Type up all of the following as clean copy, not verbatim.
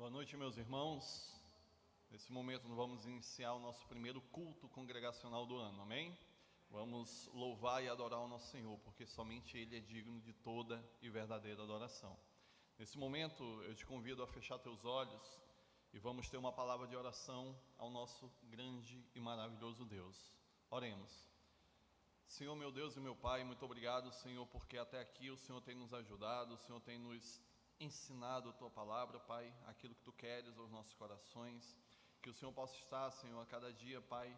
Boa noite, meus irmãos. Nesse momento nós vamos iniciar o nosso primeiro culto congregacional do ano, amém? Vamos louvar e adorar o nosso Senhor, porque somente Ele é digno de toda e verdadeira adoração. Nesse momento eu te convido a fechar teus olhos e vamos ter uma palavra de oração ao nosso grande e maravilhoso Deus. Oremos. Senhor, meu Deus e meu Pai, muito obrigado, Senhor, porque até aqui o Senhor tem nos ajudado, o Senhor tem nos ensinado a Tua palavra, Pai, aquilo que Tu queres aos nossos corações, que o Senhor possa estar, Senhor, a cada dia, Pai,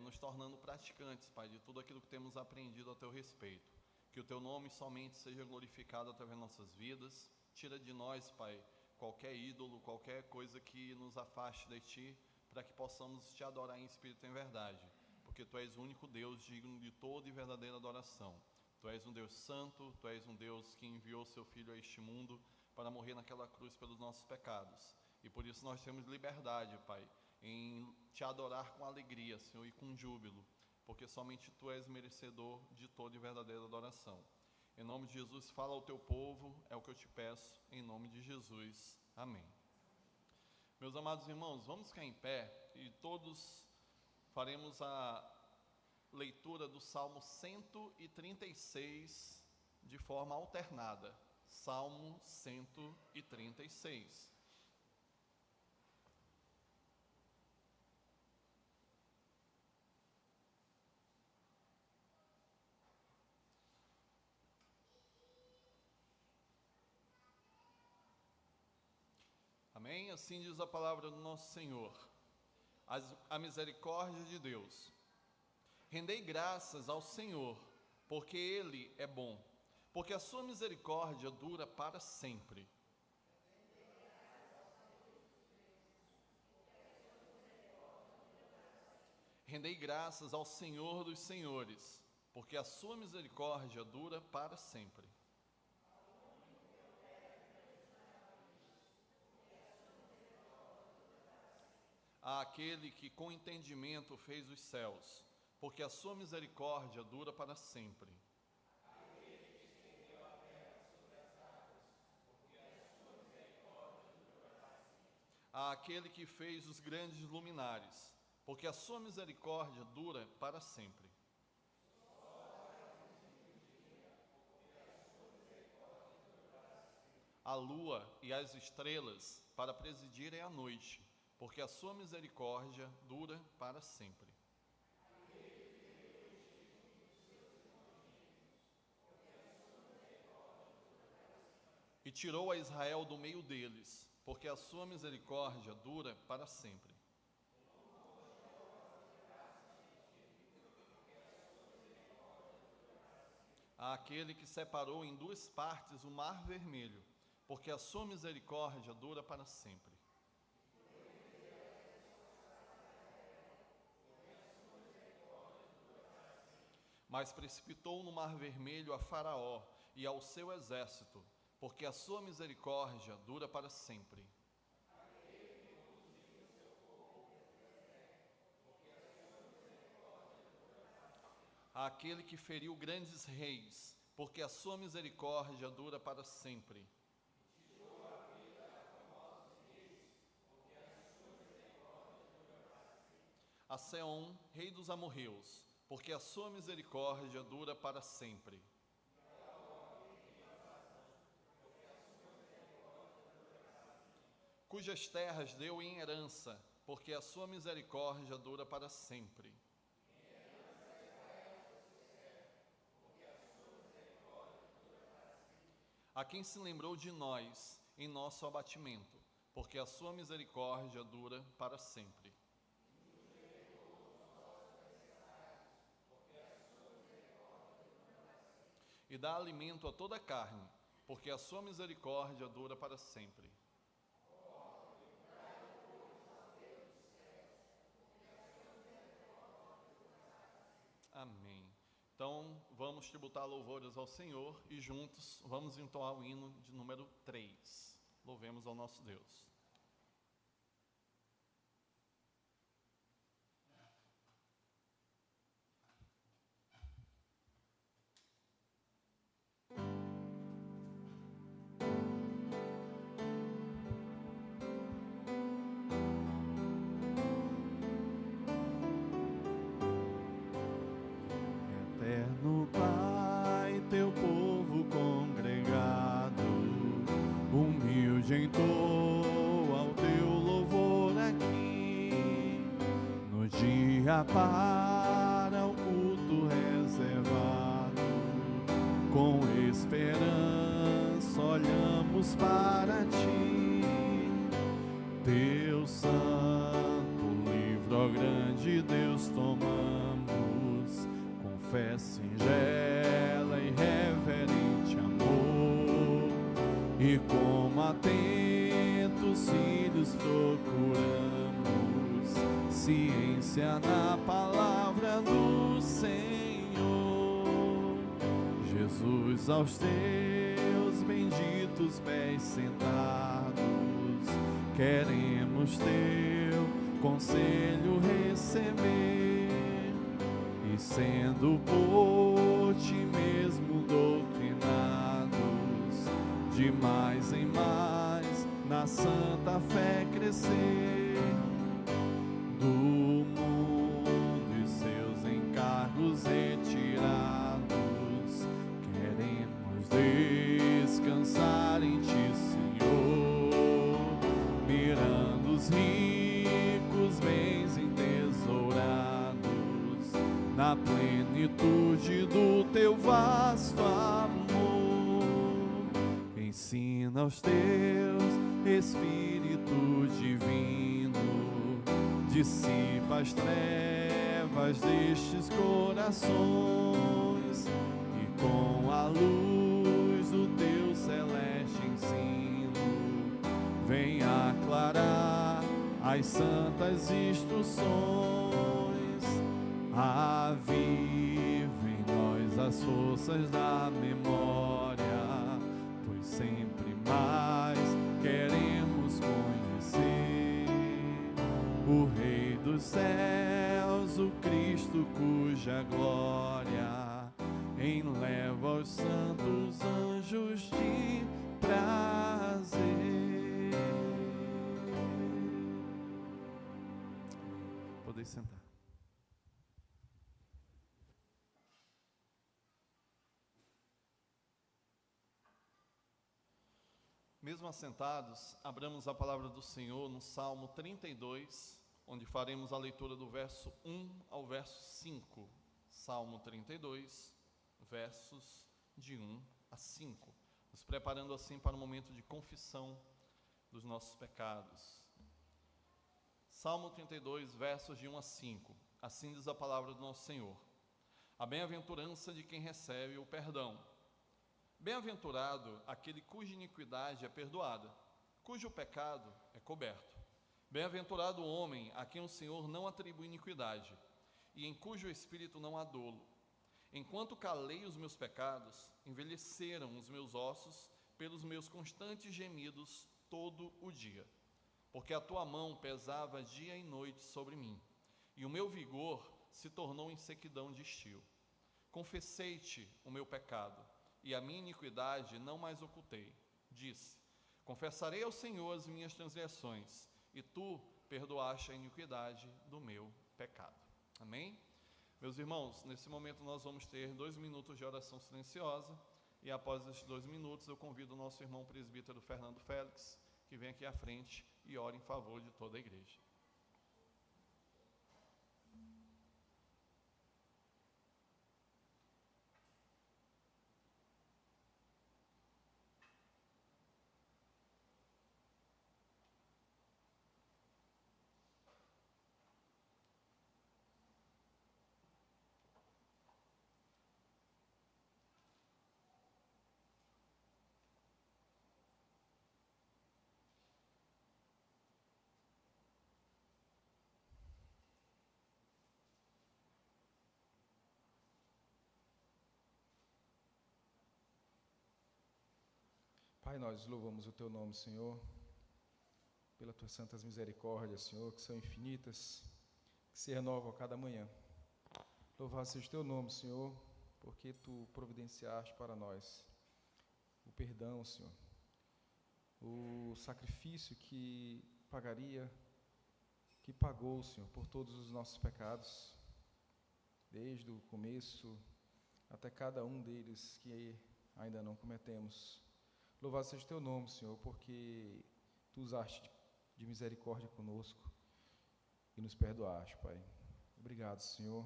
nos tornando praticantes, Pai, de tudo aquilo que temos aprendido a Teu respeito, que o Teu nome somente seja glorificado através de nossas vidas. Tira de nós, Pai, qualquer ídolo, qualquer coisa que nos afaste de Ti, para que possamos Te adorar em espírito e em verdade, porque Tu és o único Deus digno de toda e verdadeira adoração. Tu és um Deus santo, Tu és um Deus que enviou Seu Filho a este mundo para morrer naquela cruz pelos nossos pecados. E por isso nós temos liberdade, Pai, em Te adorar com alegria, Senhor, e com júbilo, porque somente Tu és merecedor de toda e verdadeira adoração. Em nome de Jesus, fala ao Teu povo, é o que eu Te peço, em nome de Jesus. Amém. Meus amados irmãos, vamos ficar em pé e todos faremos a leitura do Salmo 136 de forma alternada. Salmo 136. Amém? Assim diz a palavra do nosso Senhor. A misericórdia de Deus. Rendei graças ao Senhor, porque Ele é bom, porque a sua misericórdia dura para sempre. Rendei graças ao Senhor dos Senhores, porque a sua misericórdia dura para sempre. Àquele que com entendimento fez os céus, porque a sua misericórdia dura para sempre. Àquele que fez os grandes luminares, porque a sua misericórdia dura para sempre. A lua e as estrelas para presidirem a noite, porque a sua misericórdia dura para sempre. E tirou a Israel do meio deles, porque a sua misericórdia dura para sempre. Àquele que separou em duas partes o mar vermelho, porque a sua misericórdia dura para sempre. Mas precipitou no mar vermelho a Faraó e ao seu exército, porque a sua misericórdia dura para sempre. Àquele que feriu grandes reis, porque a sua misericórdia dura para sempre. A Seom, rei dos amorreus, porque a sua misericórdia dura para sempre. Cujas terras deu em herança, porque a sua misericórdia dura para sempre. A quem se lembrou de nós em nosso abatimento, porque a sua misericórdia dura para sempre. E dá alimento a toda a carne, porque a sua misericórdia dura para sempre. Amém. Então, vamos tributar louvores ao Senhor e juntos vamos entoar o hino de número 3. Louvemos ao nosso Deus. dia para o culto reservado. Com esperança olhamos para ti, Deus santo, livre, ó grande Deus, tomamos com fé singela e reverente amor, e como atentos filhos procuramos ciência na palavra do Senhor. Jesus, aos teus benditos pés sentados, queremos teu conselho receber, e sendo por ti mesmo doutrinados, de mais em mais na santa fé crescer, do mundo e seus encargos retirados, queremos descansar em ti, Senhor, mirando os ricos bens entesourados na plenitude do teu vasto amor. Ensina aos teus Espírito divino, dissipa as trevas destes corações, e com a luz do teu celeste ensino vem aclarar as santas instruções. Aviva em nós as forças da memória, pois sempre mais queremos conhecer o Rei dos céus, o Cristo cuja glória enleva os santos anjos de prazer. Podem sentar. Mesmo assentados, abramos a palavra do Senhor no Salmo 32, onde faremos a leitura do verso 1 ao verso 5. Salmo 32, versos de 1 a 5. Nos preparando assim para o momento de confissão dos nossos pecados. Salmo 32, versos de 1 a 5. Assim diz a palavra do nosso Senhor. A bem-aventurança de quem recebe o perdão. Bem-aventurado aquele cuja iniquidade é perdoada, cujo pecado é coberto. Bem-aventurado o homem a quem o Senhor não atribui iniquidade, e em cujo espírito não há dolo. Enquanto calei os meus pecados, envelheceram os meus ossos pelos meus constantes gemidos todo o dia. Porque a tua mão pesava dia e noite sobre mim, e o meu vigor se tornou em sequidão de estio. Confessei-te o meu pecado, e a minha iniquidade não mais ocultei. Disse: confessarei ao Senhor as minhas transgressões, e tu perdoaste a iniquidade do meu pecado. Amém? Meus irmãos, nesse momento nós vamos ter 2 minutos de oração silenciosa, e após esses 2 minutos eu convido o nosso irmão presbítero Fernando Félix, que vem aqui à frente e ore em favor de toda a igreja. Pai, nós louvamos o Teu nome, Senhor, pelas Tuas santas misericórdias, Senhor, que são infinitas, que se renovam a cada manhã. Louvado seja o Teu nome, Senhor, porque Tu providenciaste para nós o perdão, Senhor, o sacrifício que pagou, Senhor, por todos os nossos pecados, desde o começo até cada um deles que ainda não cometemos. Louvado seja o Teu nome, Senhor, porque Tu usaste de misericórdia conosco e nos perdoaste, Pai. Obrigado, Senhor,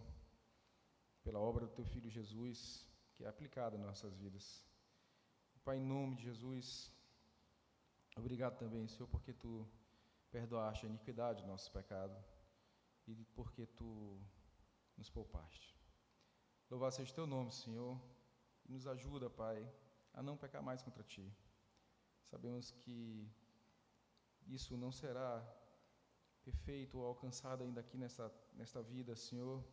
pela obra do Teu Filho Jesus, que é aplicada nas nossas vidas. Pai, em nome de Jesus, obrigado também, Senhor, porque Tu perdoaste a iniquidade do nosso pecado e porque Tu nos poupaste. Louvado seja o Teu nome, Senhor, e nos ajuda, Pai, a não pecar mais contra Ti. Sabemos que isso não será perfeito ou alcançado ainda aqui nesta vida, Senhor,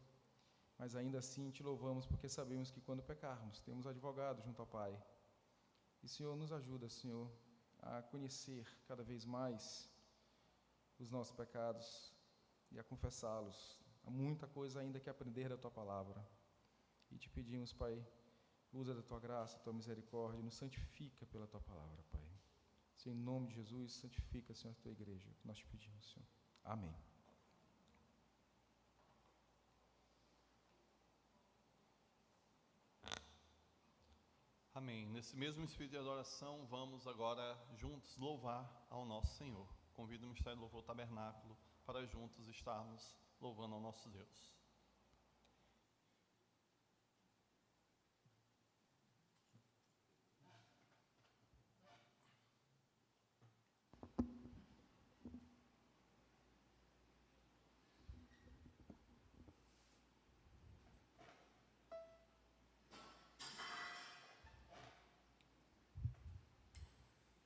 mas ainda assim Te louvamos porque sabemos que quando pecarmos, temos advogado junto ao Pai. E, Senhor, nos ajuda, Senhor, a conhecer cada vez mais os nossos pecados e a confessá-los. Há muita coisa ainda que aprender da Tua palavra. E Te pedimos, Pai, usa da Tua graça, da Tua misericórdia, e nos santifica pela Tua palavra, Pai. Senhor, em nome de Jesus, santifica, Senhor, a Tua igreja. É o que nós te pedimos, Senhor. Amém. Amém. Nesse mesmo espírito de adoração, vamos agora juntos louvar ao nosso Senhor. Convido o Ministério do Louvor Tabernáculo para juntos estarmos louvando ao nosso Deus.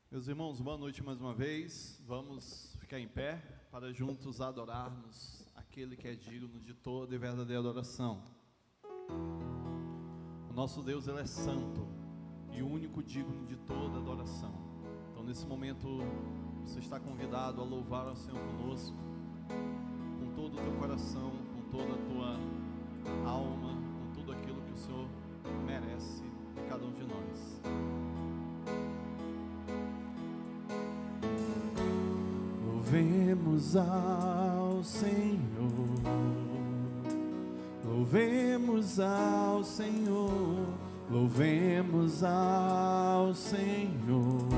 Meus irmãos, boa noite mais uma vez. Vamos ficar em pé para juntos adorarmos aquele que é digno de toda e verdadeira adoração. O nosso Deus, Ele é santo e o único digno de toda adoração. Então, nesse momento, você está convidado a louvar ao Senhor conosco, com todo o teu coração, com toda a tua alma, com tudo aquilo que o Senhor merece de cada um de nós. Louvemos ao Senhor, louvemos ao Senhor, louvemos ao Senhor,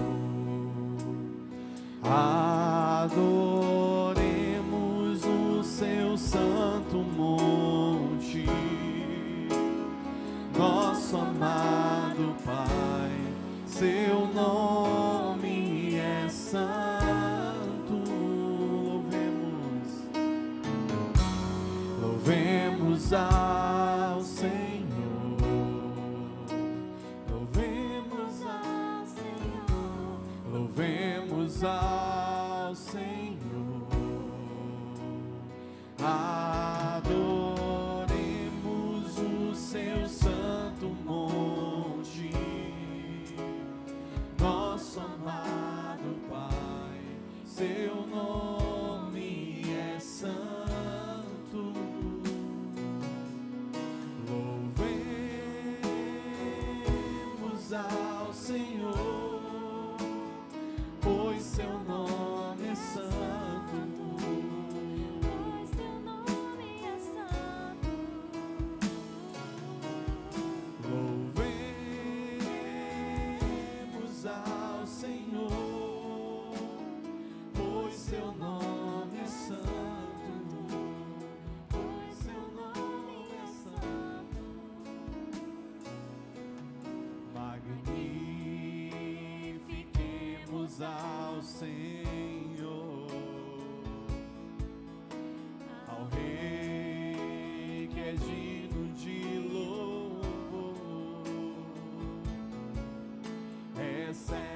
adoremos o seu santo monte, nosso amado Pai, seu nome é santo. Louvemos ao Senhor, louvemos ao Senhor, louvemos ao Senhor, adoremos o seu santo monte, nosso amado Pai, seu nome é santo. Ao Senhor, pois seu nome é santo, pois seu nome é santo. Louvemos ao Senhor, pois seu nome é santo, pois seu nome é santo. Magnifiquemos ao Senhor, ao Rei que é digno de louvor, excelso,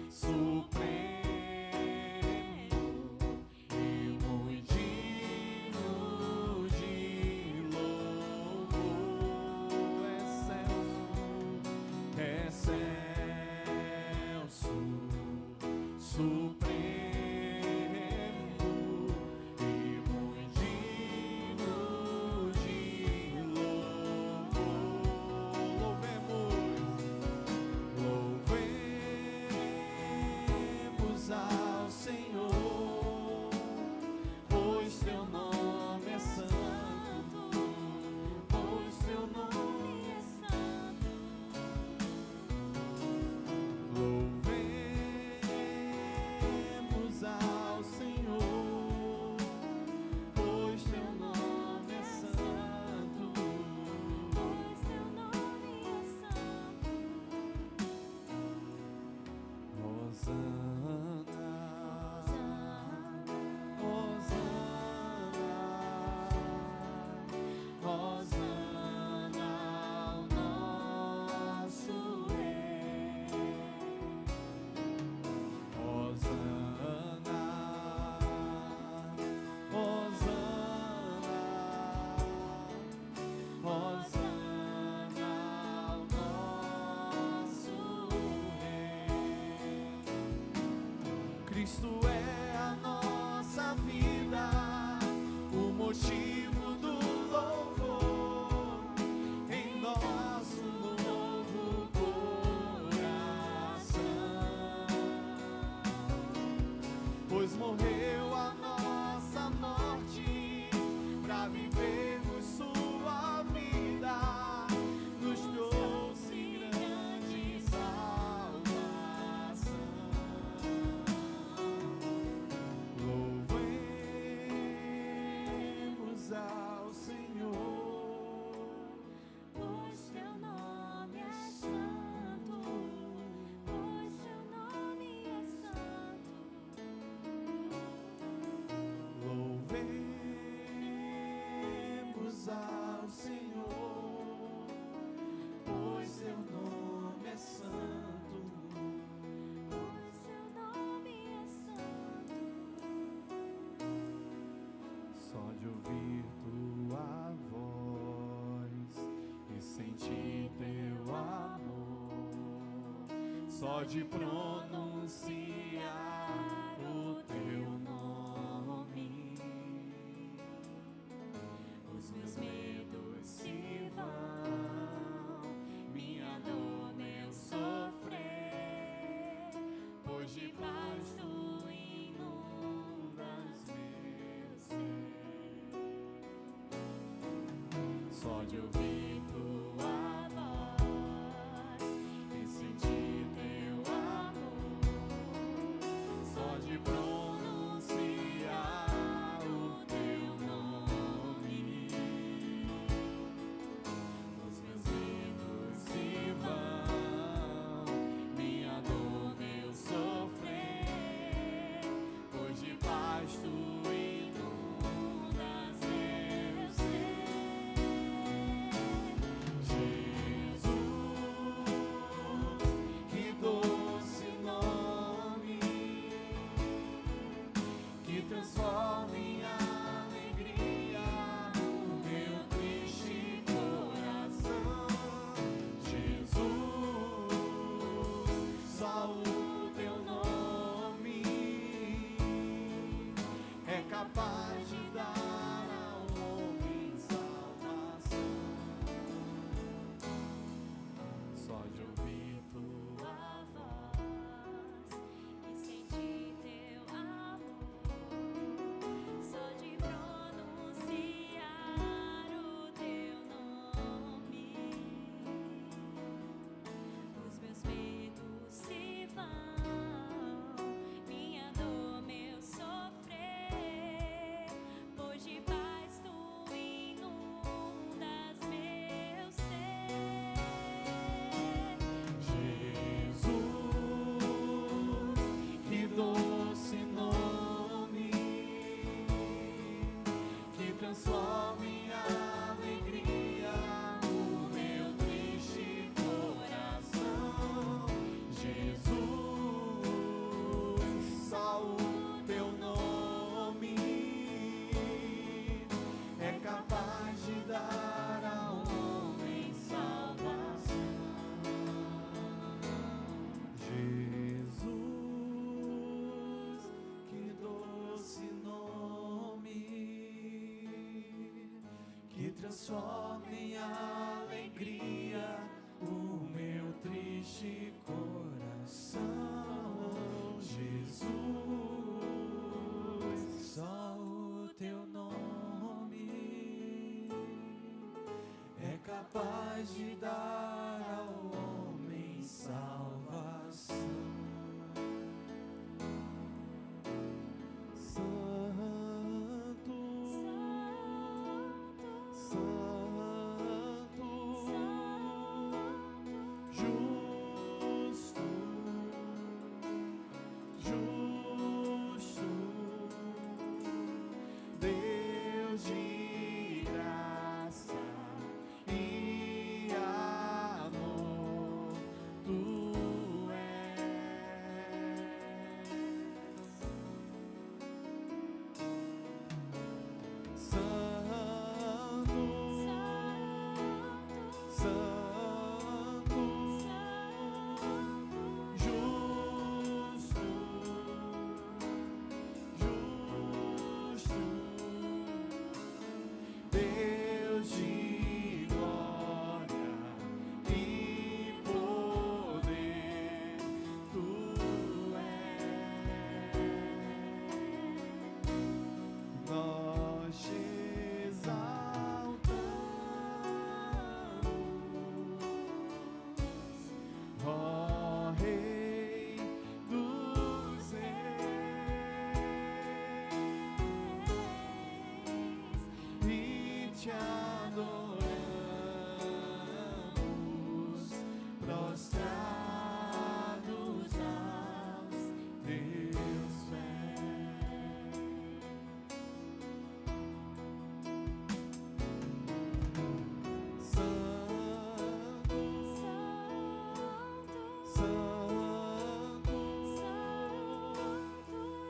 supremo e muito digno de louvor, excelso, supremo e muito digno de louvor. Louvemos Cristo é a nossa vida, o motivo do louvor em nosso novo coração, pois morreu a nossa morte para vivermos sua vida, nos trouxe grande salvação. Louvemos ao Senhor, Pois teu nome é santo, pois teu nome é santo. Louvemos ao Senhor, pois teu nome é santo. Pois teu nome é santo. Só de ouvir tua voz e sentir teu amor, só de pronunciar o teu nome, os meus medos se vão, minha dor, meu sofrer, pois de paz tu inundas meu ser. Só de ouvir tua voz e sentir teu amor, só de pronunciar o teu nome, os meus medos se vão, minha dor, meu sofrer, pois de paz tu inundas meu ser. Jesus, que doce nome, que transforma em alegria o meu triste coração. Jesus, só o teu nome é capaz de dar ao homem salvação. Só de ouvir tua Voz e sentir teu amor, só de pronunciar o teu nome, os meus medos se vão, minha dor, meu sofrer, pois de paz tu inundas meu ser. Jesus, que doce nome, que transforma em alegria o meu triste coração. Jesus, só o teu nome é capaz de dar ao homem salvação. Jesus, que doce nome, que transforma em alegria o meu triste coração. Jesus, só o teu nome é capaz de dar ao homem salvação. Santo, Santo, justo, justo, Deus de graça e te adoramos, prostrados aos teus pés. Santo, Santo,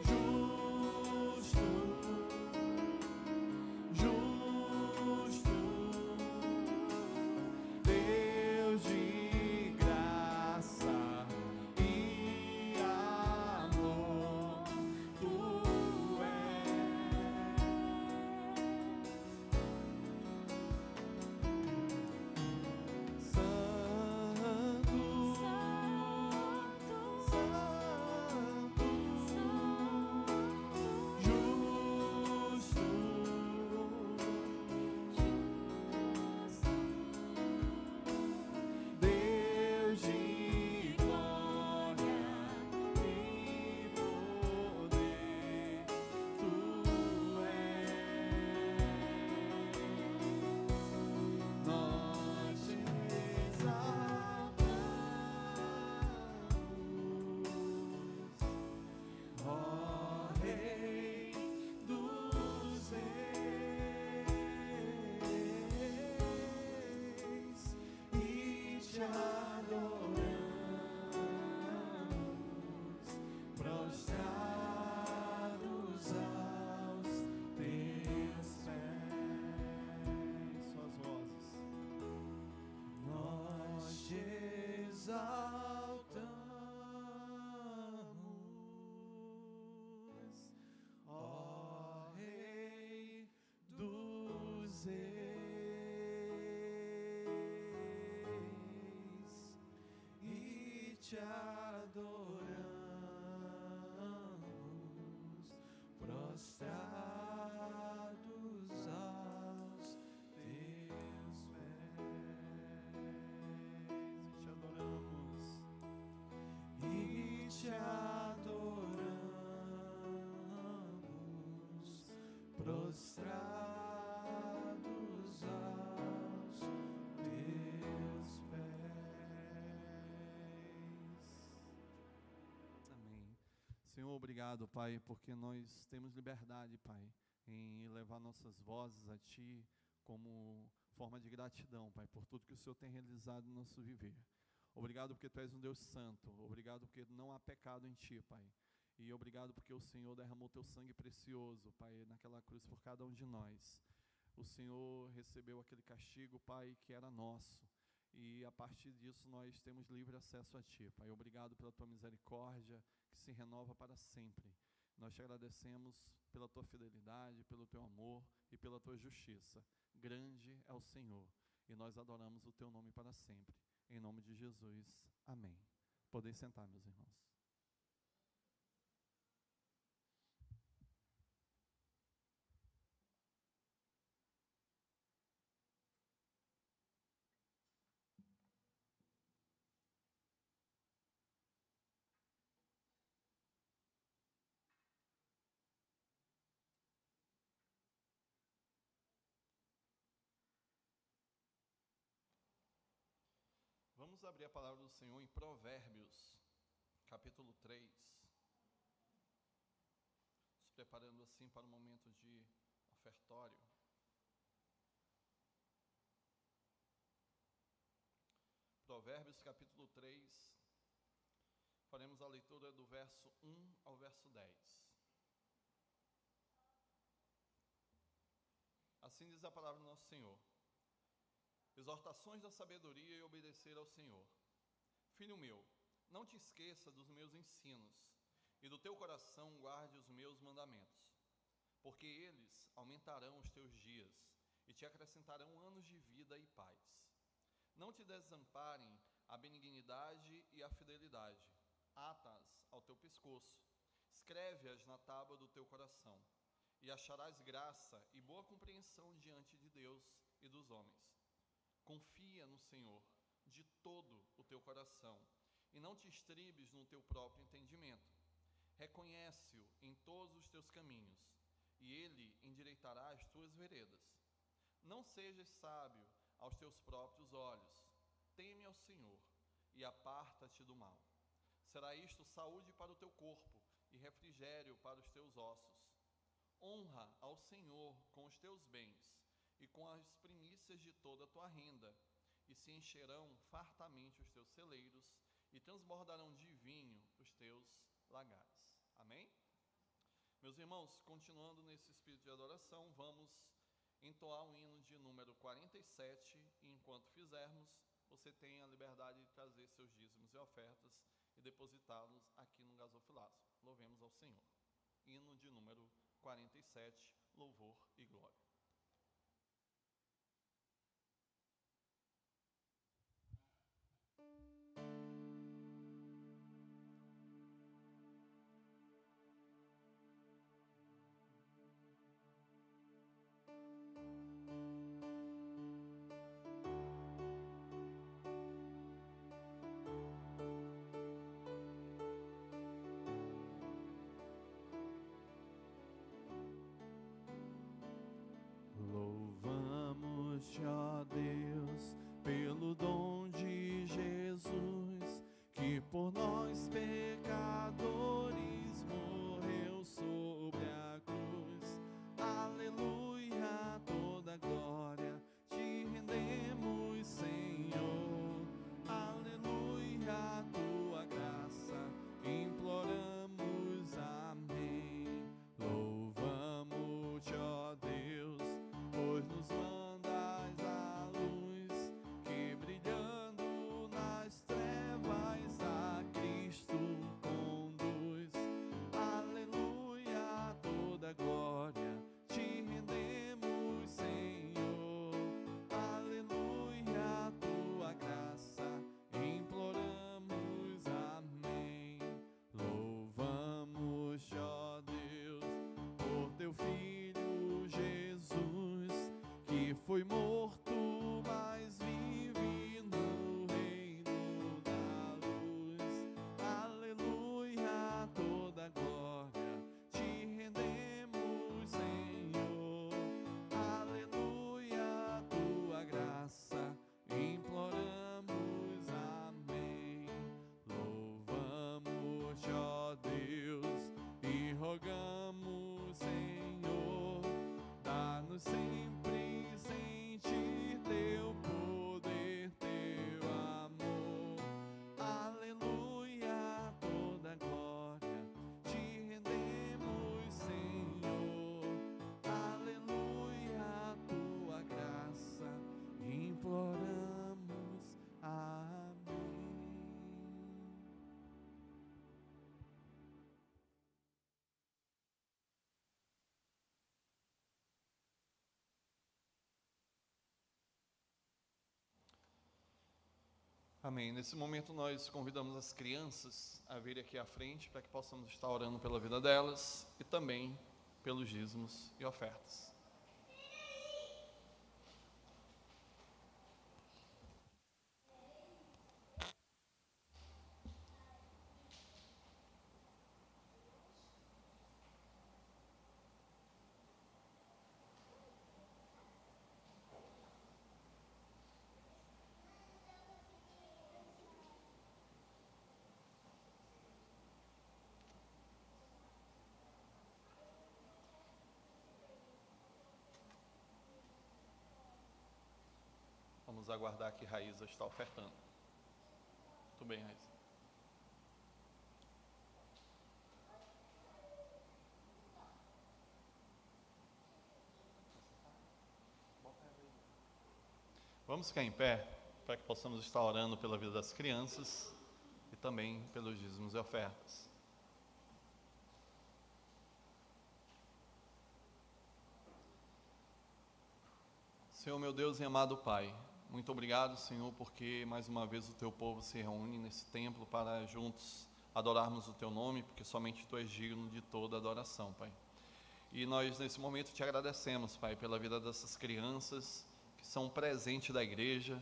justo, justo, Deus de graça e amor, tu és santo, justo, Deus de glória e poder, tu és. Nós te exaltamos, ó Rei dos reis, e te adoramos, prostrados aos teus pés. Suas vozes. Nós te exaltamos, ó Rei dos reis, e te adoramos, prostrados aos teus pés. E te adoramos, prostrados aos teus pés. Amém. Senhor, obrigado, Pai, porque nós temos liberdade, Pai, em levar nossas vozes a Ti como forma de gratidão, Pai, por tudo que o Senhor tem realizado no nosso viver. Obrigado porque Tu és um Deus santo. Obrigado porque não há pecado em Ti, Pai. E obrigado porque o Senhor derramou Teu sangue precioso, Pai, naquela cruz por cada um de nós. O Senhor recebeu aquele castigo, Pai, que era nosso. E a partir disso nós temos livre acesso a Ti, Pai. Obrigado pela Tua misericórdia, que se renova para sempre. Nós te agradecemos pela Tua fidelidade, pelo Teu amor e pela Tua justiça. Grande é o Senhor, e nós adoramos o Teu nome para sempre. Em nome de Jesus, amém. Podem sentar, meus irmãos. Vamos abrir a palavra do Senhor em Provérbios, capítulo 3. Se preparando assim para o momento de ofertório. Provérbios, capítulo 3. Faremos a leitura do verso 1 ao verso 10. Assim diz a palavra do nosso Senhor. Exortações da sabedoria e obedecer ao Senhor. Filho meu, não te esqueça dos meus ensinos, e do teu coração guarde os meus mandamentos, porque eles aumentarão os teus dias, e te acrescentarão anos de vida e paz. Não te desamparem a benignidade e a fidelidade, ata-as ao teu pescoço, escreve-as na tábua do teu coração, e acharás graça e boa compreensão diante de Deus e dos homens. Confia no Senhor de todo o teu coração, e não te estribes no teu próprio entendimento. Reconhece-o em todos os teus caminhos, e ele endireitará as tuas veredas. Não sejas sábio aos teus próprios olhos. Teme ao Senhor e aparta-te do mal. Será isto saúde para o teu corpo e refrigério para os teus ossos. Honra ao Senhor com os teus bens e com as primícias de toda a tua renda, e se encherão fartamente os teus celeiros e transbordarão de vinho os teus lagares. Amém? Meus irmãos, continuando nesse espírito de adoração, vamos entoar o hino de número 47, e enquanto fizermos, você tem a liberdade de trazer seus dízimos e ofertas e depositá-los aqui no gasofilaço. Louvemos ao Senhor. Hino de número 47, louvor e glória. Louvamos-te, ó Deus, pelo dom de Jesus, que por nós pecadores morreu sobre a cruz. Aleluia, toda glória te rendemos, Senhor. Aleluia, tua graça imploramos, amém. Louvamos-te, ó Deus, pois nos mandas a luz, que brilhando nas trevas a Cristo conduz. Aleluia, toda glória te rendemos, Senhor. Aleluia, tua graça imploramos, amém. Louvamos, ó Deus, por teu Filho Jesus, que foi morto, mas vive no reino da luz. Aleluia, toda glória te rendemos, Senhor. Aleluia, tua graça imploramos, amém. Louvamos, ó Deus, e rogamos, Senhor, dá-nos sempre sentir teu poder, teu amor. Aleluia, toda glória te rendemos, Senhor. Aleluia, tua graça imploramos, amém. Amém. Nesse momento nós convidamos as crianças a virem aqui à frente para que possamos estar orando pela vida delas e também pelos dízimos e ofertas. Vamos aguardar que Raíza está ofertando. Muito bem, Raíza. Vamos ficar em pé para que possamos estar orando pela vida das crianças e também pelos dízimos e ofertas. Senhor, meu Deus e amado Pai, muito obrigado, Senhor, porque mais uma vez o Teu povo se reúne nesse templo para juntos adorarmos o Teu nome, porque somente Tu és digno de toda adoração, Pai. E nós nesse momento Te agradecemos, Pai, pela vida dessas crianças que são presente da igreja,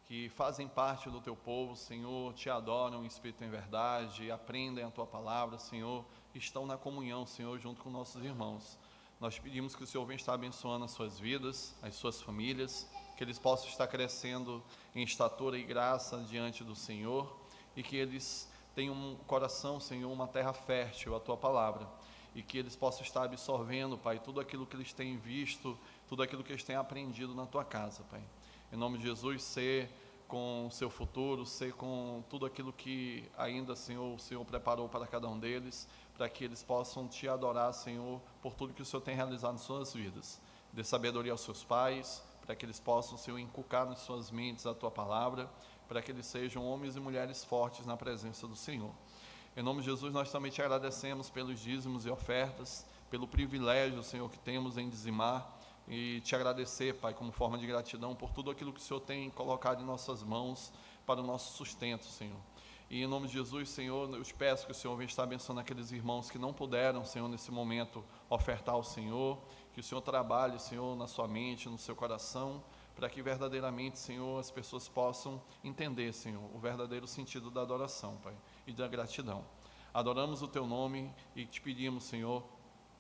que fazem parte do Teu povo, Senhor, Te adoram em espírito e em verdade, aprendem a Tua palavra, Senhor, estão na comunhão, Senhor, junto com nossos irmãos. Nós pedimos que o Senhor venha estar abençoando as suas vidas, as suas famílias, que eles possam estar crescendo em estatura e graça diante do Senhor, e que eles tenham um coração, Senhor, uma terra fértil, a Tua palavra, e que eles possam estar absorvendo, Pai, tudo aquilo que eles têm visto, tudo aquilo que eles têm aprendido na Tua casa, Pai. Em nome de Jesus, ser com o seu futuro, ser com tudo aquilo que ainda, Senhor, o Senhor preparou para cada um deles, para que eles possam Te adorar, Senhor, por tudo que o Senhor tem realizado em suas vidas. Dê sabedoria aos seus pais, para que eles possam, Senhor, inculcar nas suas mentes a Tua palavra, para que eles sejam homens e mulheres fortes na presença do Senhor. Em nome de Jesus, nós também Te agradecemos pelos dízimos e ofertas, pelo privilégio, Senhor, que temos em dizimar, e Te agradecer, Pai, como forma de gratidão por tudo aquilo que o Senhor tem colocado em nossas mãos para o nosso sustento, Senhor. E em nome de Jesus, Senhor, eu te peço que o Senhor venha estar abençoando aqueles irmãos que não puderam, Senhor, nesse momento ofertar ao Senhor, que o Senhor trabalhe, Senhor, na sua mente, no seu coração, para que verdadeiramente, Senhor, as pessoas possam entender, Senhor, o verdadeiro sentido da adoração, Pai, e da gratidão. Adoramos o Teu nome e Te pedimos, Senhor,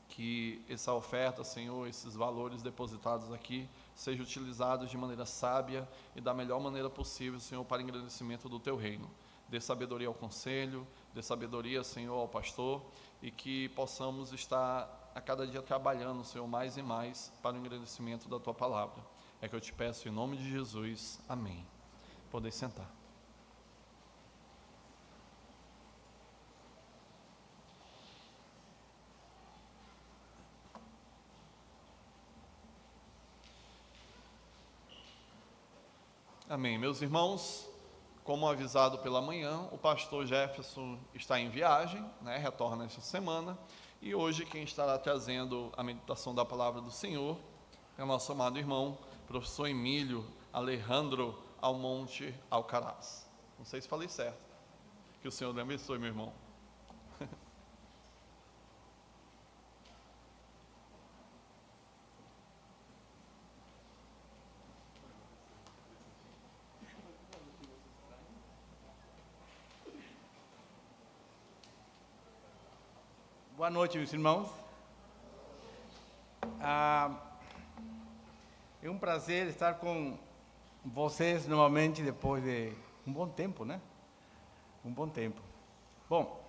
que essa oferta, Senhor, esses valores depositados aqui, sejam utilizados de maneira sábia e da melhor maneira possível, Senhor, para o engrandecimento do Teu reino. Dê sabedoria ao conselho, dê sabedoria, Senhor, ao pastor, e que possamos estar a cada dia trabalhando, Senhor, mais e mais para o engrandecimento da Tua palavra. É que eu te peço em nome de Jesus. Amém. Podem sentar. Amém. Meus irmãos, como avisado pela manhã, o pastor Jefferson está em viagem, retorna esta semana, e hoje quem estará trazendo a meditação da palavra do Senhor é o nosso amado irmão, professor Emílio Alejandro Almonte Alcaraz. Não sei se falei certo. Que o Senhor abençoe, meu irmão. Boa noite, meus irmãos. É um prazer estar com vocês novamente depois de um bom tempo, né? Um bom tempo. Bom,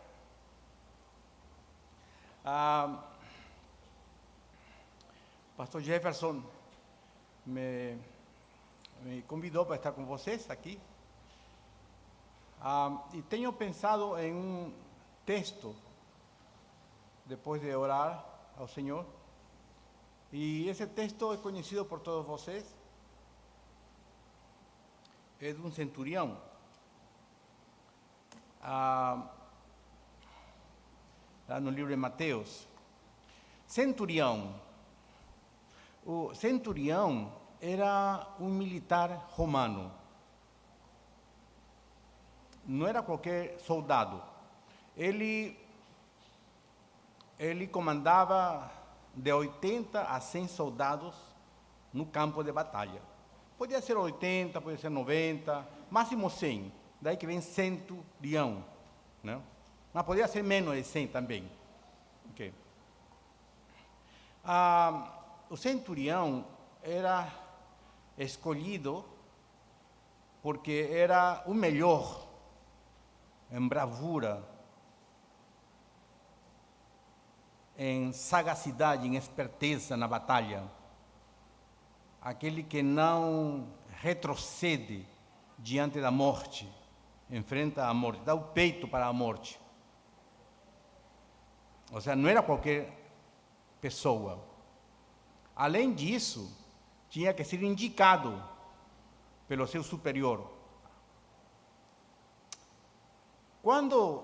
pastor Jefferson me convidou para estar com vocês aqui. E tenho pensado em um texto depois de orar ao Senhor. E esse texto é conhecido por todos vocês. É de um centurião. Lá no livro de Mateus. Centurião. O centurião era um militar romano. Não era qualquer soldado. Ele comandava de 80 a 100 soldados no campo de batalha. Podia ser 80, podia ser 90, máximo 100. Daí que vem centurião, né? Mas podia ser menos de 100 também. Okay. O centurião era escolhido porque era o melhor em bravura, em sagacidade, em esperteza na batalha. Aquele que não retrocede diante da morte, enfrenta a morte, dá o peito para a morte. Ou seja, não era qualquer pessoa. Além disso, tinha que ser indicado pelo seu superior. Quando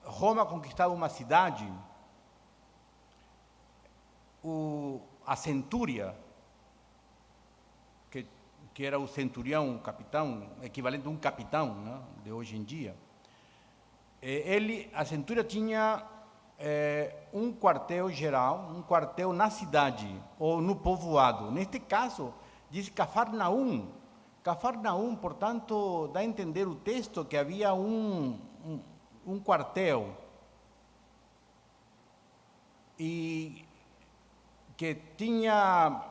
Roma conquistava uma cidade, a centúria, que era o centurião, o capitão, equivalente a um capitão, né, de hoje em dia, a centúria tinha um quartel-geral, um quartel na cidade ou no povoado. Neste caso, diz Cafarnaum. Cafarnaum, portanto, dá a entender o texto que havia um quartel. E que tinha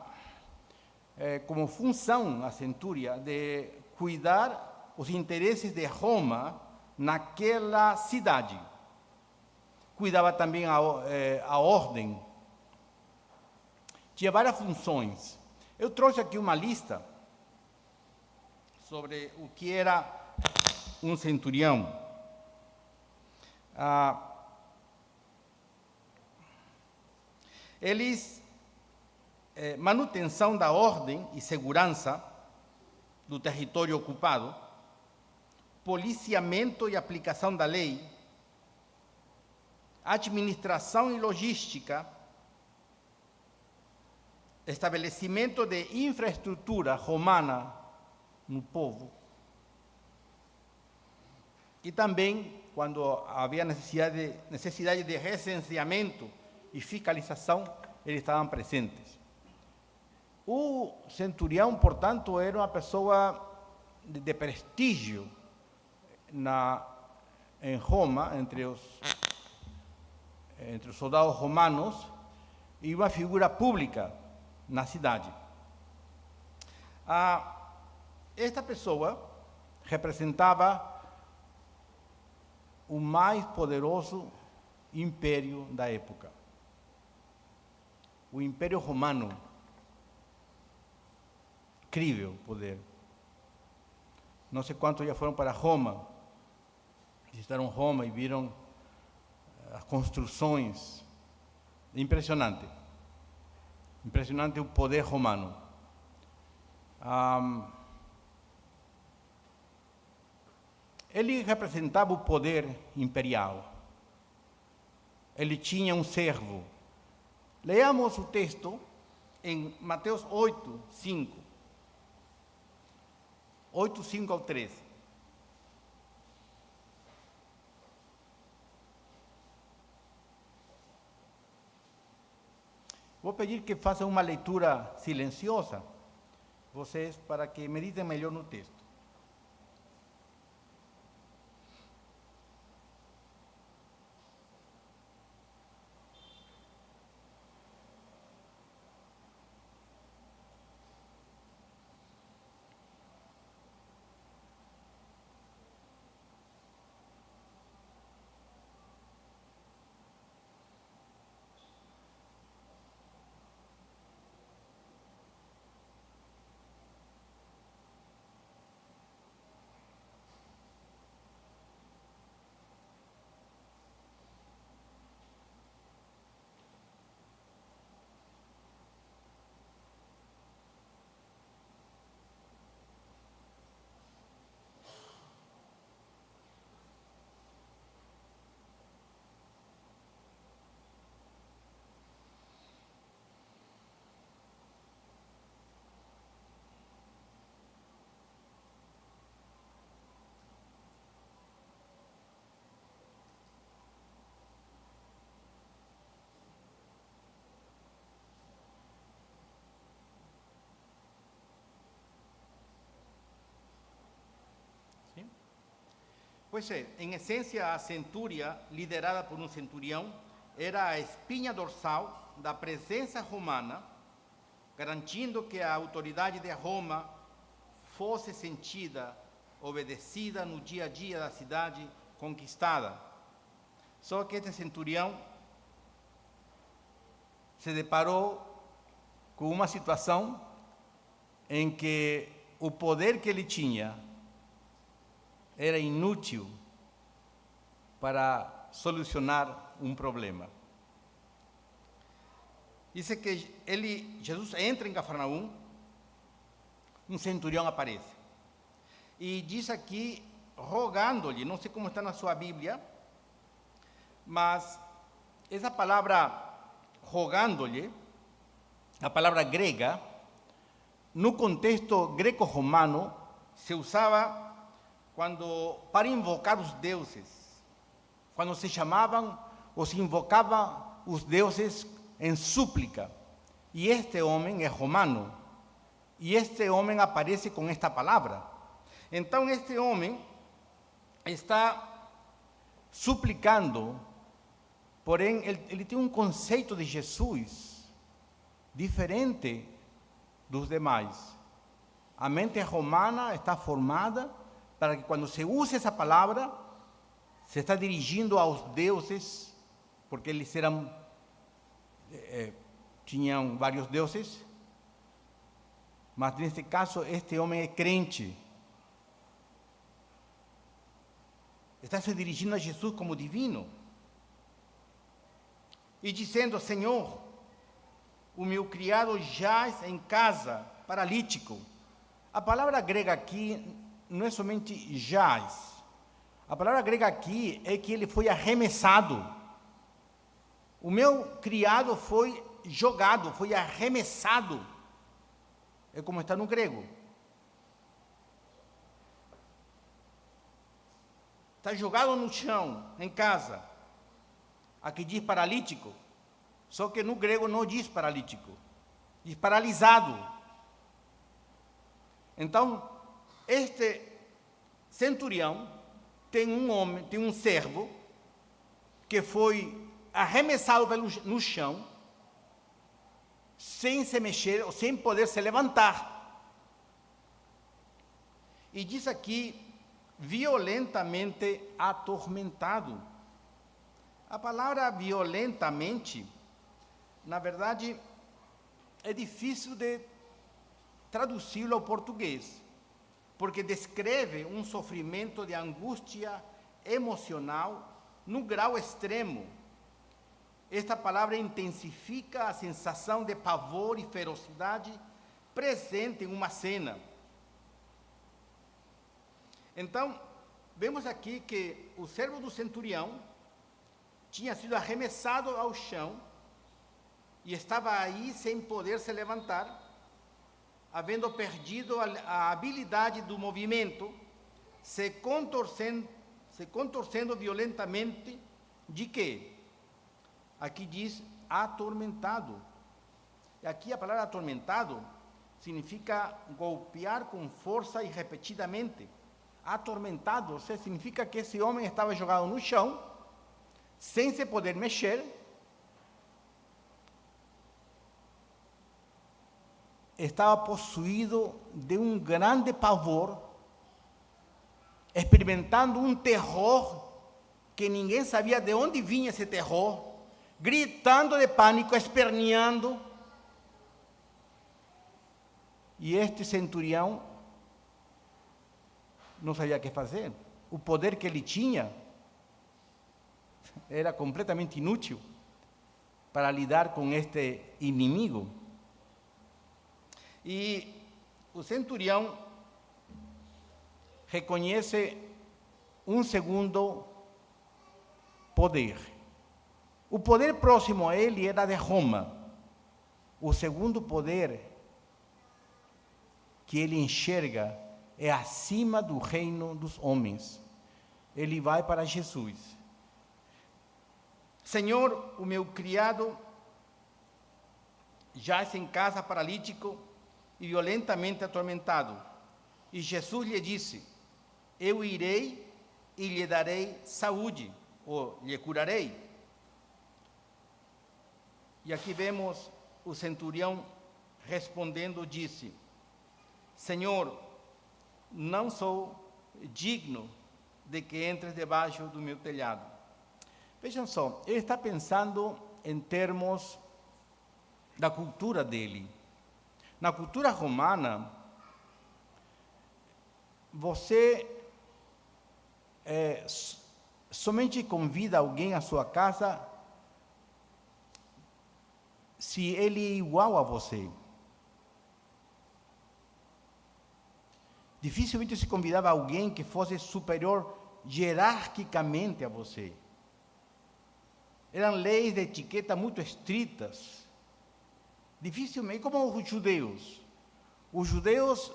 como função a centúria de cuidar os interesses de Roma naquela cidade. Cuidava também a ordem. Tinha várias funções. Eu trouxe aqui uma lista sobre o que era um centurião. Manutenção da ordem e segurança do território ocupado, policiamento e aplicação da lei, administração e logística, estabelecimento de infraestrutura romana no povo, e também, quando havia necessidade de recenseamento e fiscalização, eles estavam presentes. O centurião, portanto, era uma pessoa de prestígio em Roma, entre os soldados romanos, e uma figura pública na cidade. Esta pessoa representava o mais poderoso império da época, o Império Romano. Incrível poder. Não sei quantos já foram para Roma, visitaram Roma e viram as construções. Impressionante. Impressionante o poder romano. Ele representava o poder imperial. Ele tinha um servo. Leamos o texto em Mateus 8, 5. 8, 5 ao 13. Vou pedir que façam uma leitura silenciosa, vocês, para que meditem melhor no texto. Pois é, em essência, a centúria, liderada por um centurião, era a espinha dorsal da presença romana, garantindo que a autoridade de Roma fosse sentida, obedecida no dia a dia da cidade conquistada. Só que este centurião se deparou com uma situação em que o poder que ele tinha era inútil para solucionar um problema. Diz que Jesus entra em Cafarnaum, um centurião aparece. E diz aqui, rogando-lhe, não sei como está na sua Bíblia, mas essa palavra rogando-lhe, a palavra grega, no contexto greco-romano, se usava para invocar os deuses, quando se chamavam ou se invocavam os deuses em súplica. E este homem é romano, e este homem aparece com esta palavra. Então este homem está suplicando, porém ele tem um conceito de Jesus diferente dos demais. A mente romana está formada para que quando se use essa palavra, se está dirigindo aos deuses, porque eles tinham vários deuses, mas neste caso este homem é crente. Está se dirigindo a Jesus como divino. E dizendo: Senhor, o meu criado jaz em casa, paralítico. A palavra grega aqui não é somente jaz. A palavra grega aqui é que ele foi arremessado. O meu criado foi jogado, foi arremessado. É como está no grego. Está jogado no chão, em casa. Aqui diz paralítico. Só que no grego não diz paralítico. Diz paralisado. Então, este centurião tem um servo que foi arremessado no chão, sem se mexer, sem poder se levantar. E diz aqui, violentamente atormentado. A palavra violentamente, na verdade, é difícil de traduzi-lo ao português, porque descreve um sofrimento de angústia emocional no grau extremo. Esta palavra intensifica a sensação de pavor e ferocidade presente em uma cena. Então, vemos aqui que o servo do centurião tinha sido arremessado ao chão e estava aí sem poder se levantar, havendo perdido a habilidade do movimento, se contorcendo violentamente, de quê? Aqui diz atormentado. E aqui a palavra atormentado significa golpear com força e repetidamente. Atormentado, ou seja, significa que esse homem estava jogado no chão, sem se poder mexer, estava possuído de um grande pavor, experimentando um terror que ninguém sabia de onde vinha esse terror, gritando de pânico, esperneando. E este centurião não sabia o que fazer. O poder que ele tinha era completamente inútil para lidar com este inimigo. E o centurião reconhece um segundo poder. O poder próximo a ele era de Roma. O segundo poder que ele enxerga é acima do reino dos homens. Ele vai para Jesus. Senhor, o meu criado jaz em casa paralítico e violentamente atormentado. E Jesus lhe disse: eu irei e lhe darei saúde, ou lhe curarei. E aqui vemos o centurião respondendo, disse: Senhor, não sou digno de que entres debaixo do meu telhado. Vejam só, ele está pensando em termos da cultura dele. Na cultura romana, você somente convida alguém à sua casa se ele é igual a você. Dificilmente se convidava alguém que fosse superior hierarquicamente a você. Eram leis de etiqueta muito estritas. Dificilmente, como os judeus. Os judeus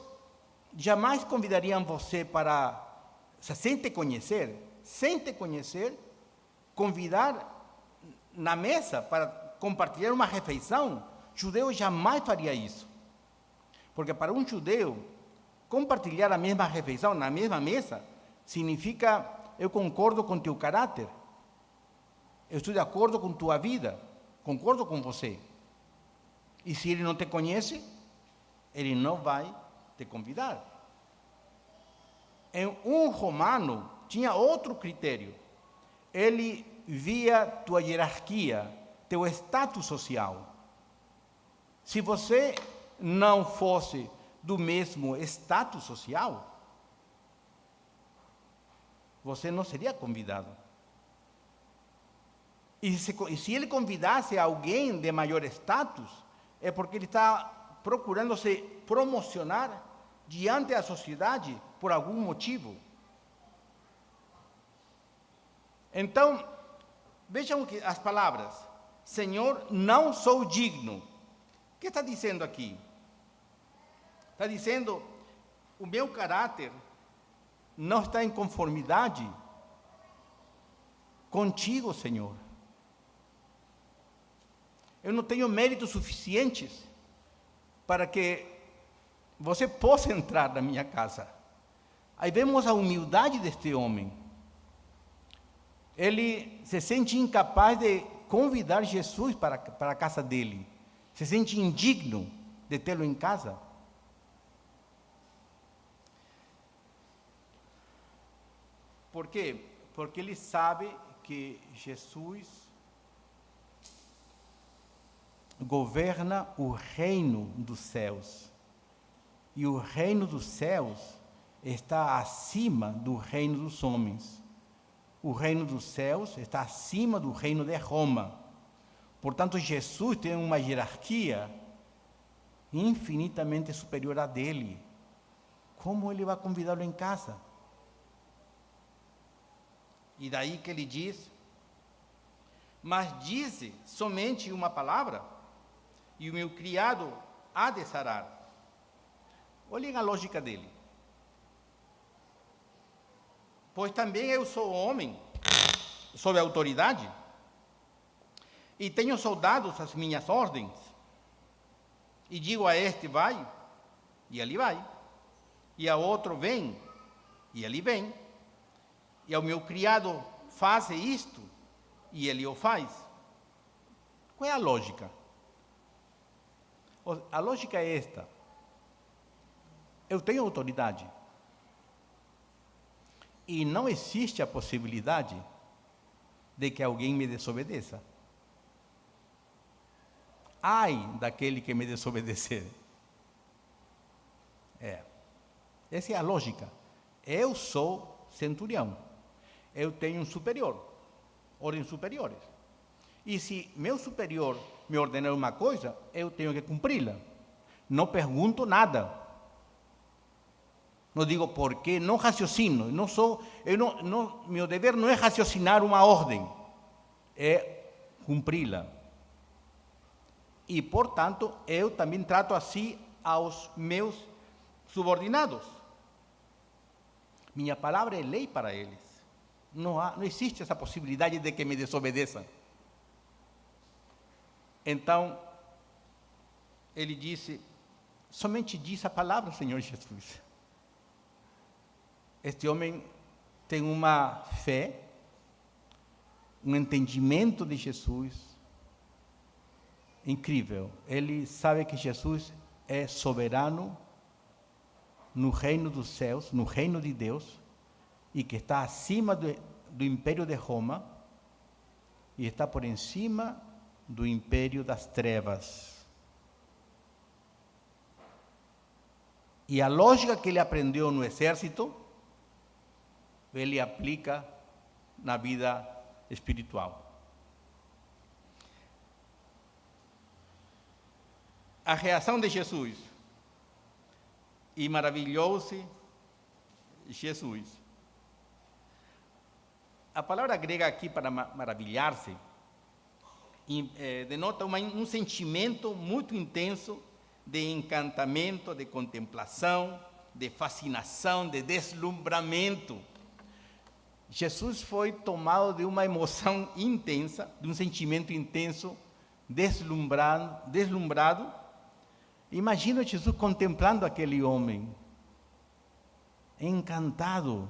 jamais convidariam você para, sem te conhecer, convidar na mesa para compartilhar uma refeição. Judeu jamais faria isso. Porque para um judeu, compartilhar a mesma refeição na mesma mesa significa: eu concordo com teu caráter, eu estou de acordo com tua vida, concordo com você. E se ele não te conhece, ele não vai te convidar. Um romano tinha outro critério. Ele via tua hierarquia, teu status social. Se você não fosse do mesmo status social, você não seria convidado. E se ele convidasse alguém de maior status, é porque ele está procurando se promocionar diante da sociedade por algum motivo. Então, vejam que as palavras: Senhor, não sou digno. O que está dizendo aqui? Está dizendo, o meu caráter não está em conformidade contigo, Senhor. Eu não tenho méritos suficientes para que você possa entrar na minha casa. Aí vemos a humildade deste homem. Ele se sente incapaz de convidar Jesus para a casa dele. Se sente indigno de tê-lo em casa. Por quê? Porque ele sabe que Jesus governa o reino dos céus. E o reino dos céus está acima do reino dos homens. O reino dos céus está acima do reino de Roma. Portanto, Jesus tem uma hierarquia infinitamente superior à dele. Como ele vai convidá-lo em casa? E daí que ele diz: mas dize somente uma palavra, e o meu criado há de sarar. Olhem a lógica dele. Pois também eu sou homem, sob autoridade, e tenho soldados às minhas ordens, e digo a este, vai, e ele vai, e a outro, vem, e ele vem, e ao meu criado, faça isto, e ele o faz. Qual é a lógica? A lógica é esta: eu tenho autoridade, e não existe a possibilidade de que alguém me desobedeça. Ai daquele que me desobedecer. Essa é a lógica. Eu sou centurião, eu tenho um superior, ordens superiores. E se meu superior me ordenar uma coisa, eu tenho que cumpri-la. Não pergunto nada. Não digo por quê, não raciocino. Meu dever não é raciocinar uma ordem, é cumpri-la. E, portanto, eu também trato assim aos meus subordinados. Minha palavra é lei para eles. Não existe essa possibilidade de que me desobedeçam. Então, ele disse: somente diz a palavra, Senhor Jesus. Este homem tem uma fé, um entendimento de Jesus incrível. Ele sabe que Jesus é soberano no reino dos céus, no reino de Deus, e que está acima do império de Roma e está por cima do império das trevas. E a lógica que ele aprendeu no exército, ele aplica na vida espiritual. A reação de Jesus: e maravilhou-se Jesus. A palavra grega aqui para maravilhar-se denota um sentimento muito intenso de encantamento, de contemplação, de fascinação, de deslumbramento. Jesus foi tomado de uma emoção intensa, de um sentimento intenso, deslumbrado. Imagina Jesus contemplando aquele homem, encantado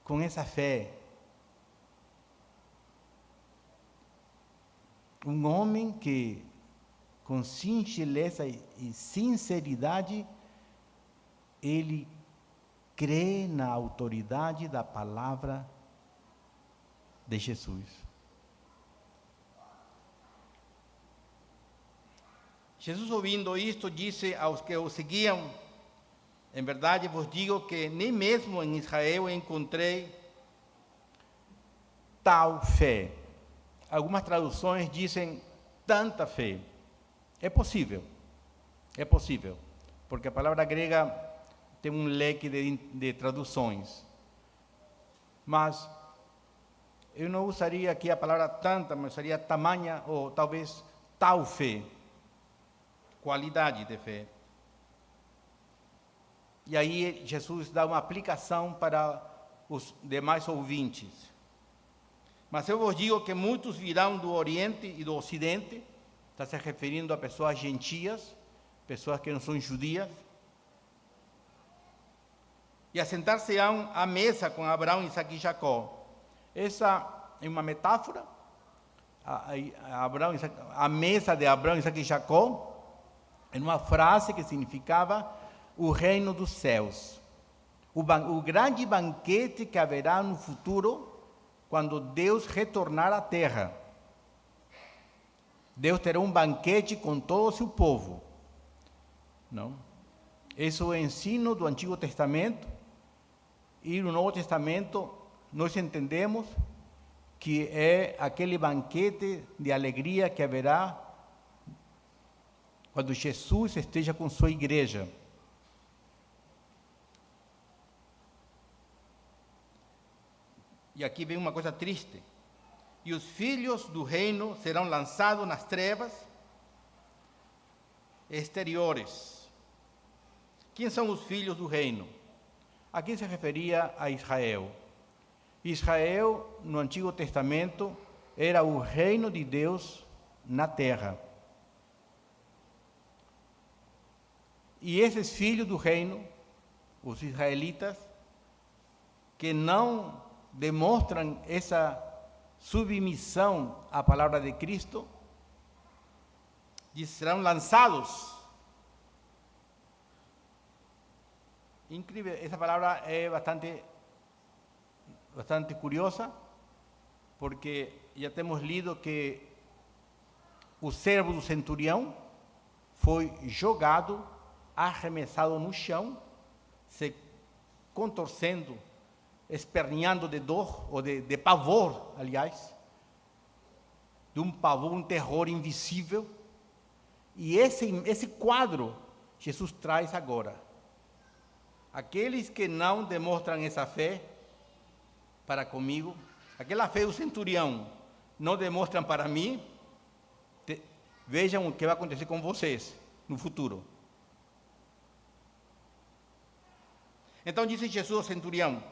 com essa fé. um homem que, com singeleza e sinceridade, ele crê na autoridade da palavra de Jesus. Jesus, ouvindo isto, disse aos que o seguiam: em verdade vos digo que nem mesmo em Israel encontrei tal fé. Algumas traduções dizem tanta fé. É possível, porque a palavra grega tem um leque de traduções. Mas eu não usaria aqui a palavra tanta, mas usaria tamanha ou talvez tal fé, qualidade de fé. E aí Jesus dá uma aplicação para os demais ouvintes. Mas eu vos digo que muitos virão do Oriente e do Ocidente, está se referindo a pessoas gentias, pessoas que não são judias, e assentar-se-ão à mesa com Abraão, Isaque e Jacó. Essa é uma metáfora. A mesa de Abraão, Isaque e Jacó é uma frase que significava o reino dos céus. O grande banquete que haverá no futuro, quando Deus retornar à terra. Deus terá um banquete com todo o seu povo. Não? Esse é o ensino do Antigo Testamento. E no Novo Testamento nós entendemos que é aquele banquete de alegria que haverá quando Jesus esteja com sua igreja. E aqui vem uma coisa triste. E os filhos do reino serão lançados nas trevas exteriores. Quem são os filhos do reino? Aqui se referia a Israel. Israel, no Antigo Testamento, era o reino de Deus na terra. E esses filhos do reino, os israelitas, que não demonstram essa submissão à palavra de Cristo, serão lançados. Incrível, essa palavra é bastante curiosa, porque já temos lido que o servo do centurião foi jogado, arremessado no chão, se contorcendo, esperneando de dor, ou de pavor, aliás, de um pavor, um terror invisível. E esse quadro Jesus traz agora. Aqueles que não demonstram essa fé para comigo, aquela fé do centurião, não demonstram para mim, vejam o que vai acontecer com vocês no futuro. Então disse Jesus ao centurião: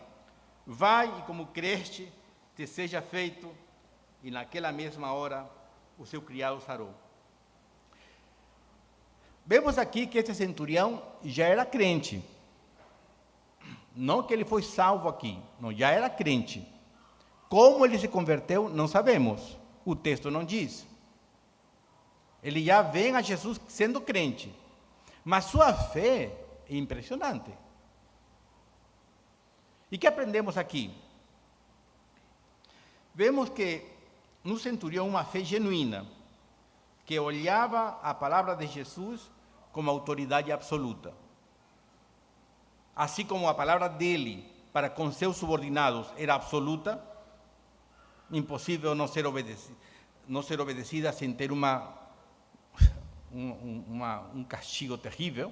vai e como creste, te seja feito, e naquela mesma hora o seu criado sarou. Vemos aqui que esse centurião já era crente. Não que ele foi salvo aqui, não, já era crente. Como ele se converteu, não sabemos. O texto não diz. Ele já vem a Jesus sendo crente. Mas sua fé é impressionante. E o que aprendemos aqui? Vemos que no centurião uma fé genuína, que olhava a palavra de Jesus como autoridade absoluta. Assim como a palavra dele para com seus subordinados era absoluta, impossível não ser obedecida sem ter um castigo terrível.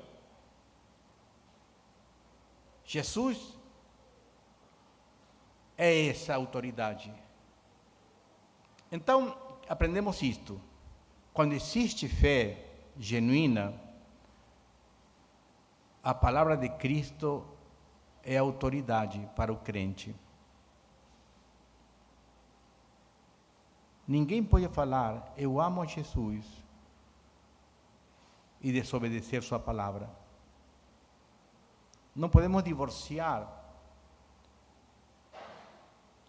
Jesus é essa autoridade. Então, aprendemos isto. Quando existe fé genuína, a palavra de Cristo é autoridade para o crente. Ninguém pode falar, eu amo a Jesus, e desobedecer sua palavra. Não podemos divorciar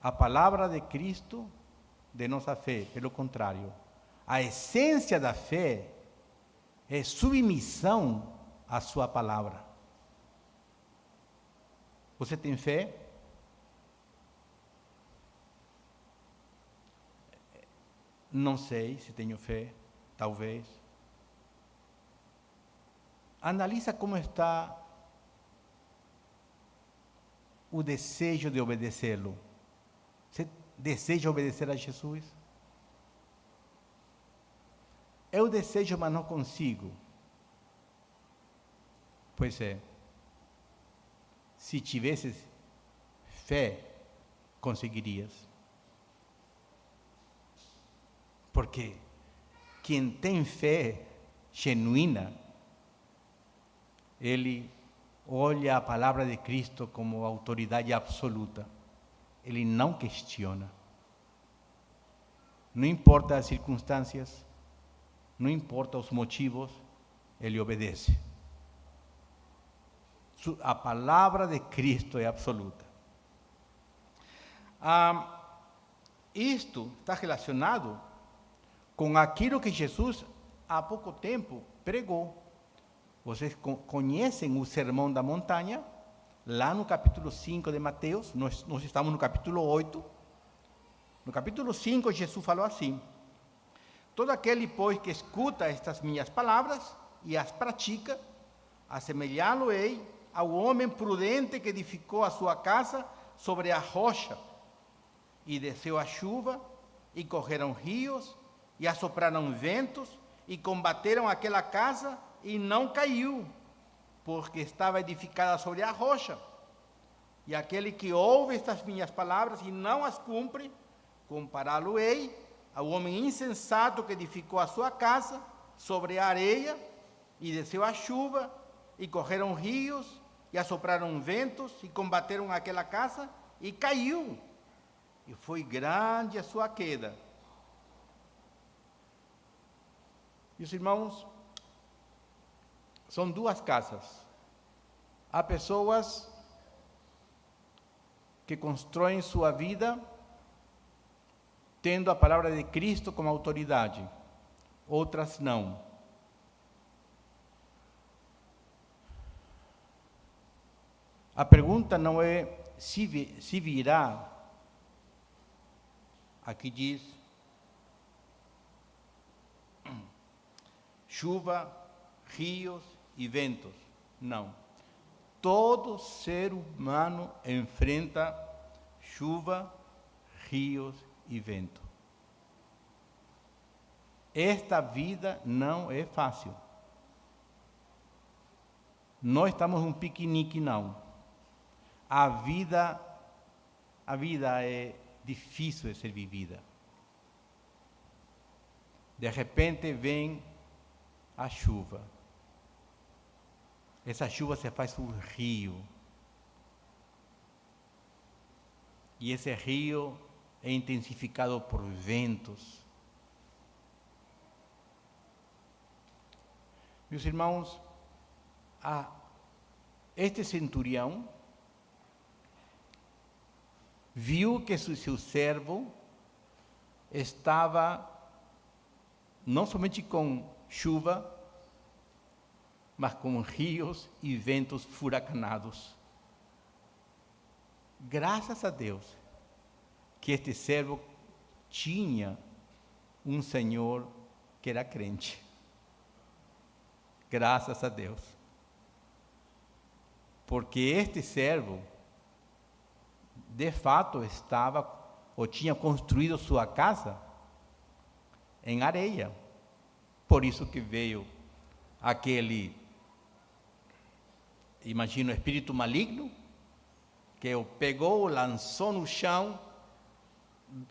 a palavra de Cristo de nossa fé, pelo contrário. A essência da fé é submissão à sua palavra. Você tem fé? Não sei se tenho fé, talvez. Analisa como está o desejo de obedecê-lo. Você deseja obedecer a Jesus? Eu desejo, mas não consigo. Pois é. Se tivesses fé, conseguirias. Porque quem tem fé genuína, ele olha a palavra de Cristo como autoridade absoluta. Ele não questiona. Não importa as circunstâncias, não importa os motivos, ele obedece. A palavra de Cristo é absoluta. Isto está relacionado com aquilo que Jesus há pouco tempo pregou. Vocês conhecem o Sermão da Montanha, lá no capítulo 5 de Mateus, nós estamos no capítulo 8. No capítulo 5, Jesus falou assim: todo aquele, pois, que escuta estas minhas palavras e as pratica, assemelhá-lo-ei ao homem prudente que edificou a sua casa sobre a rocha, e desceu a chuva, e correram rios, e assopraram ventos, e combateram aquela casa, e não caiu, porque estava edificada sobre a rocha. E aquele que ouve estas minhas palavras e não as cumpre, compará-lo-ei ao homem insensato que edificou a sua casa sobre a areia, e desceu a chuva, e correram rios, e assopraram ventos, e combateram aquela casa, e caiu, e foi grande a sua queda. E os irmãos, são duas casas. Há pessoas que constroem sua vida tendo a palavra de Cristo como autoridade, outras não. A pergunta não é se virá, aqui diz, chuva, rios e ventos. Não. Todo ser humano enfrenta chuva, rios e vento. Esta vida não é fácil. Não estamos num piquenique, não. A vida é difícil de ser vivida. De repente vem a chuva. Essa chuva se faz um rio. E esse rio é intensificado por ventos. Meus irmãos, este centurião viu que seu servo estava não somente com chuva, mas com rios e ventos furacanados. Graças a Deus que este servo tinha um Senhor que era crente. Graças a Deus. Porque este servo, de fato, estava ou tinha construído sua casa em areia. Por isso que veio aquele, imagino, espírito maligno, que o pegou, o lançou no chão,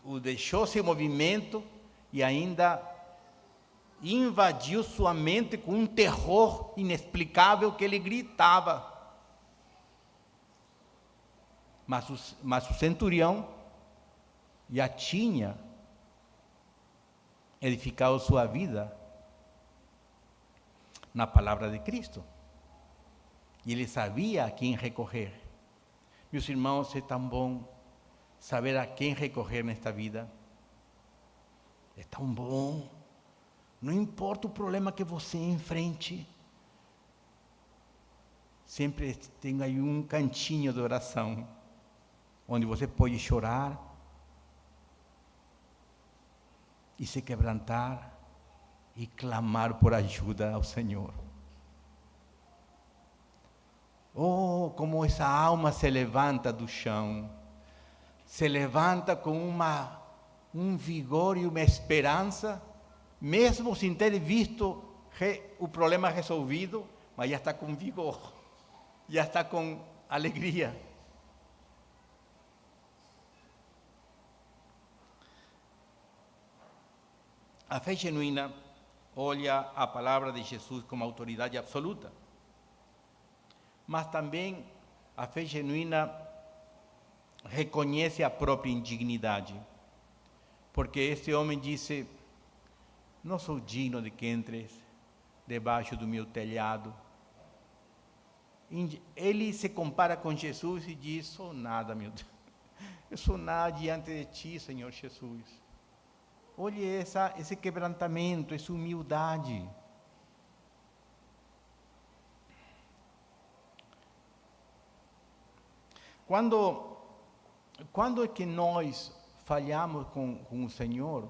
o deixou sem movimento e ainda invadiu sua mente com um terror inexplicável que ele gritava. Mas o centurião já tinha edificado sua vida na palavra de Cristo. E ele sabia a quem recorrer. Meus irmãos, é tão bom saber a quem recorrer nesta vida. É tão bom Não importa o problema que você enfrente, sempre tem aí um cantinho de oração, onde você pode chorar e se quebrantar e clamar por ajuda ao Senhor. Oh, como essa alma se levanta do chão, se levanta com um vigor e uma esperança, mesmo sem ter visto o problema resolvido, mas já está com vigor, já está com alegria. A fé genuína olha a palavra de Jesus como autoridade absoluta, mas também a fé genuína reconhece a própria indignidade, porque este homem disse: não sou digno de que entres debaixo do meu telhado. Ele se compara com Jesus e diz: sou nada, meu Deus, eu sou nada diante de ti, Senhor Jesus. Olhe esse quebrantamento, essa humildade. Quando é que nós falhamos com o Senhor?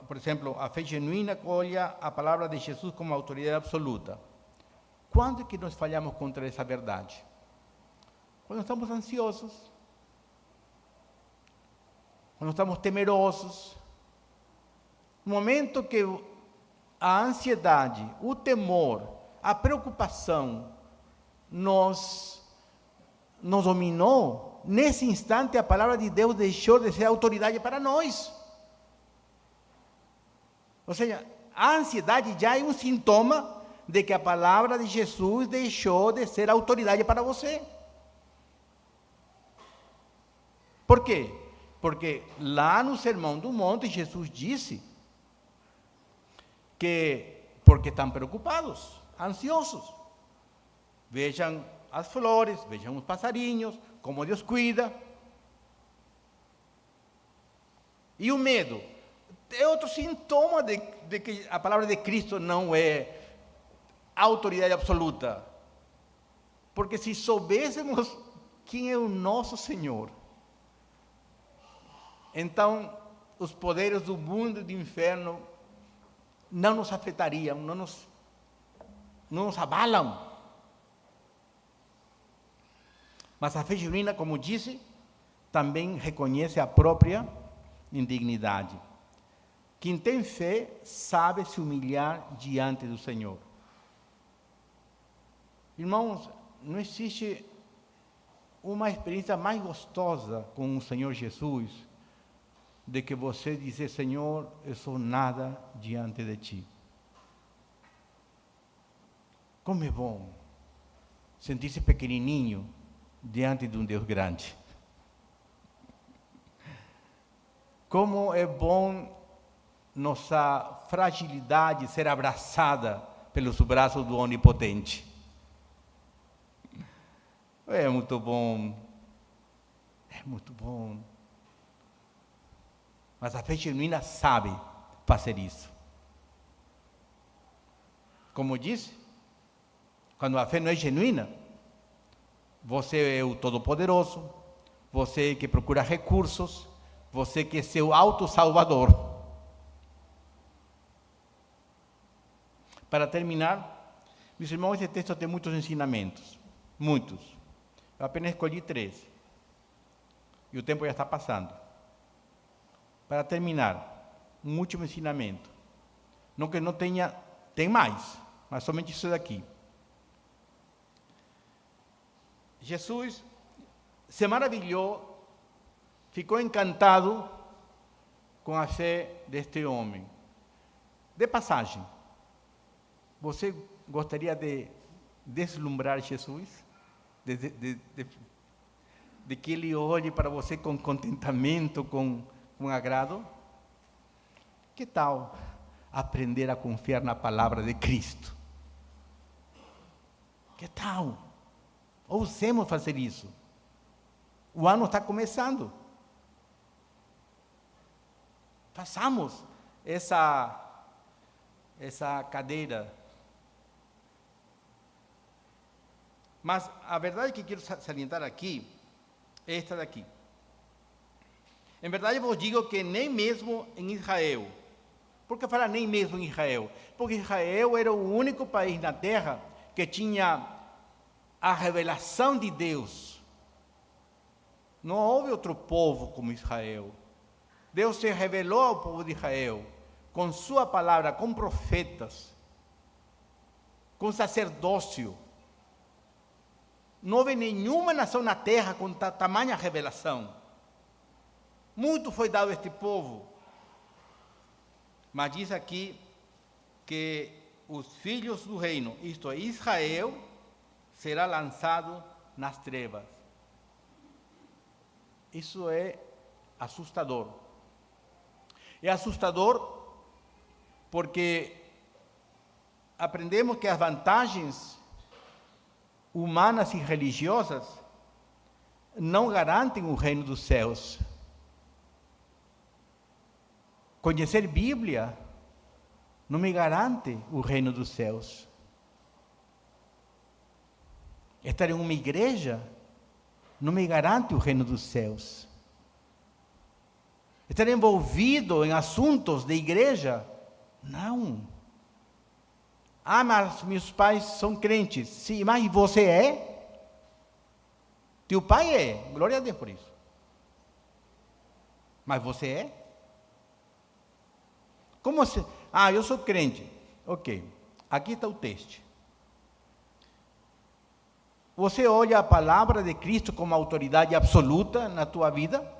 Por exemplo, a fé genuína olha a palavra de Jesus como autoridade absoluta. Quando é que nós falhamos contra essa verdade? Quando estamos ansiosos, quando estamos temerosos. No momento que a ansiedade, o temor, a preocupação nos dominou, nesse instante a palavra de Deus deixou de ser autoridade para nós. Ou seja, a ansiedade já é um sintoma de que a palavra de Jesus deixou de ser autoridade para você. Por quê? Porque lá no Sermão do Monte, Jesus disse que, porque estão preocupados, ansiosos. Vejam as flores, vejam os passarinhos, como Deus cuida. E o medo é outro sintoma de que a palavra de Cristo não é autoridade absoluta. Porque se soubéssemos quem é o nosso Senhor, então os poderes do mundo e do inferno não nos afetariam, não nos abalam. Mas a fé genuína, como disse, também reconhece a própria indignidade. Quem tem fé sabe se humilhar diante do Senhor. Irmãos, não existe uma experiência mais gostosa com o Senhor Jesus de que você dizer: Senhor, eu sou nada diante de ti. Como é bom sentir-se pequenininho diante de um Deus grande. Como é bom nossa fragilidade ser abraçada pelos braços do Onipotente. É muito bom. É muito bom. Mas a fé genuína sabe fazer isso. Como disse, quando a fé não é genuína, você é o Todo-Poderoso, você que procura recursos, você que é seu auto-salvador. Para terminar, meus irmãos, esse texto tem muitos ensinamentos, muitos. Eu apenas escolhi 3. E o tempo já está passando. Para terminar, um último ensinamento. Não que não tenha, tem mais, mas somente isso daqui. Jesus se maravilhou, ficou encantado com a fé deste homem. De passagem, você gostaria de deslumbrar Jesus? De que ele olhe para você com contentamento, com agrado? Que tal aprender a confiar na palavra de Cristo? Que tal? Ousemos fazer isso. O ano está começando. Façamos essa cadeira. Mas a verdade que quero salientar aqui é esta daqui. Em verdade, eu vos digo que nem mesmo em Israel. Por que falar nem mesmo em Israel? Porque Israel era o único país na terra que tinha a revelação de Deus. Não houve outro povo como Israel. Deus se revelou ao povo de Israel com sua palavra, com profetas, com sacerdócio. Não houve nenhuma nação na terra com tamanha revelação. Muito foi dado a este povo. Mas diz aqui que os filhos do reino, isto é, Israel, será lançado nas trevas. Isso é assustador. É assustador porque aprendemos que as vantagens humanas e religiosas não garantem o reino dos céus. Conhecer Bíblia não me garante o reino dos céus. Estar em uma igreja não me garante o reino dos céus. Estar envolvido em assuntos de igreja, não. Ah, mas meus pais são crentes. Sim, mas você é? Teu pai é. Glória a Deus por isso. Mas você é? Como se... Ah, eu sou crente. Ok, aqui está o texto. Você olha a palavra de Cristo como autoridade absoluta na tua vida?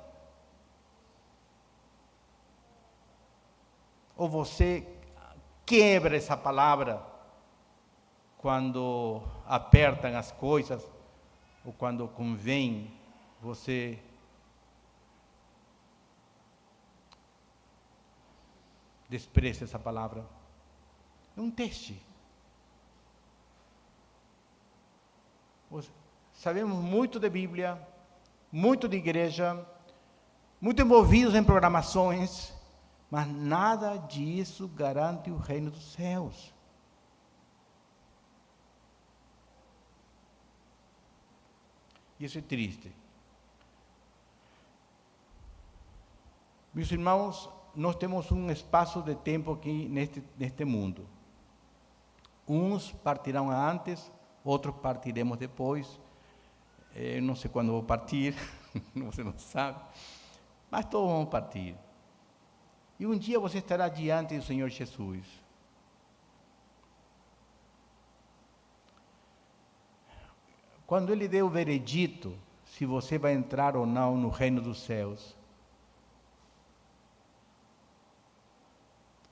Ou você quebra essa palavra quando apertam as coisas, ou quando convém, você despreza essa palavra? É um teste. Sabemos muito de Bíblia, muito de igreja, muito envolvidos em programações, mas nada disso garante o reino dos céus. Isso é triste. Meus irmãos, nós temos um espaço de tempo aqui neste mundo. Uns partirão antes, outros partiremos depois. Eu não sei quando vou partir, você não sabe, mas todos vão partir. E um dia você estará diante do Senhor Jesus. Quando Ele deu o veredito, se você vai entrar ou não no reino dos céus.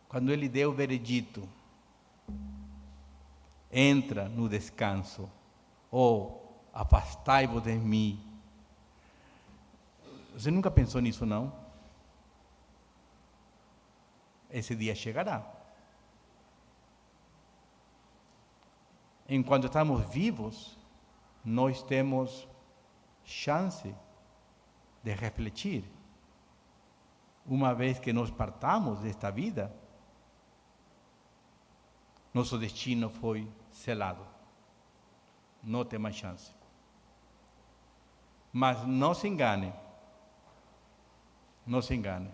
Quando Ele deu o veredito, entra no descanso, ou afastai-vos de mim. Você nunca pensou nisso, não? Esse dia chegará. Enquanto estamos vivos, nós temos chance de refletir. Uma vez que nós partamos desta vida, nosso destino foi selado. Não tem mais chance. Mas não se engane. Não se engane.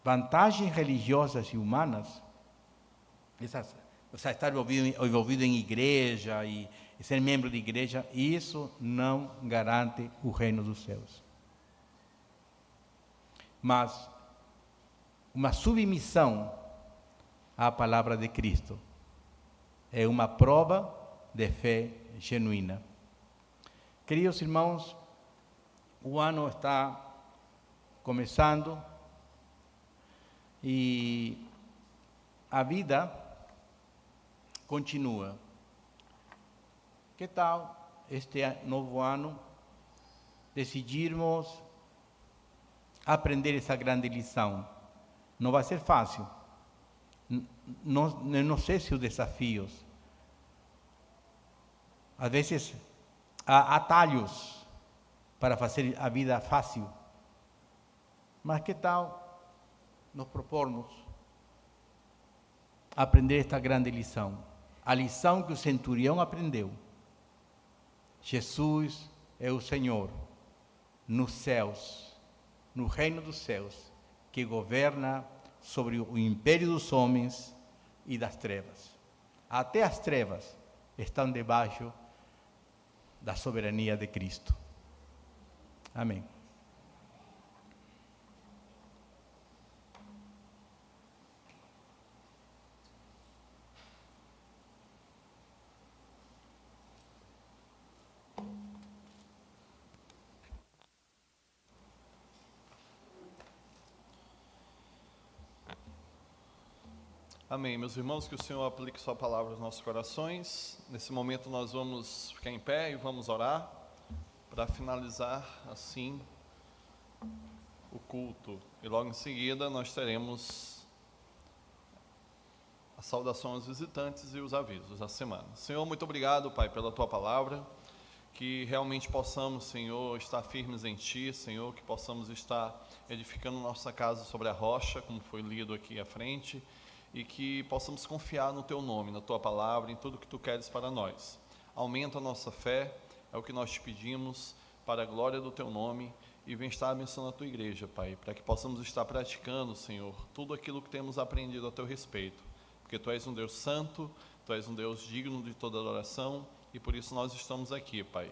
Vantagens religiosas e humanas, estar envolvido em igreja e ser membro de igreja, isso não garante o reino dos céus. Mas uma submissão à palavra de Cristo é uma prova de fé genuína. Queridos irmãos, o ano está começando e a vida continua. Que tal este novo ano decidirmos aprender essa grande lição? Não vai ser fácil. Não sei se os desafios. Às vezes há atalhos para fazer a vida fácil. Mas que tal nos propormos aprender esta grande lição. A lição que o centurião aprendeu. Jesus é o Senhor nos céus, no reino dos céus, que governa sobre o império dos homens e das trevas. Até as trevas estão debaixo da soberania de Cristo. Amém. Amém. Meus irmãos, que o Senhor aplique sua palavra aos nossos corações. Nesse momento nós vamos ficar em pé e vamos orar para finalizar assim o culto. E logo em seguida nós teremos a saudação aos visitantes e os avisos da semana. Senhor, muito obrigado, Pai, pela tua palavra. Que realmente possamos, Senhor, estar firmes em Ti, Senhor, que possamos estar edificando nossa casa sobre a rocha, como foi lido aqui à frente, e que possamos confiar no Teu nome, na Tua palavra, em tudo que Tu queres para nós. Aumenta a nossa fé, é o que nós te pedimos, para a glória do Teu nome, e vem estar abençoando a Tua igreja, Pai, para que possamos estar praticando, Senhor, tudo aquilo que temos aprendido a Teu respeito, porque Tu és um Deus santo, Tu és um Deus digno de toda adoração, e por isso nós estamos aqui, Pai,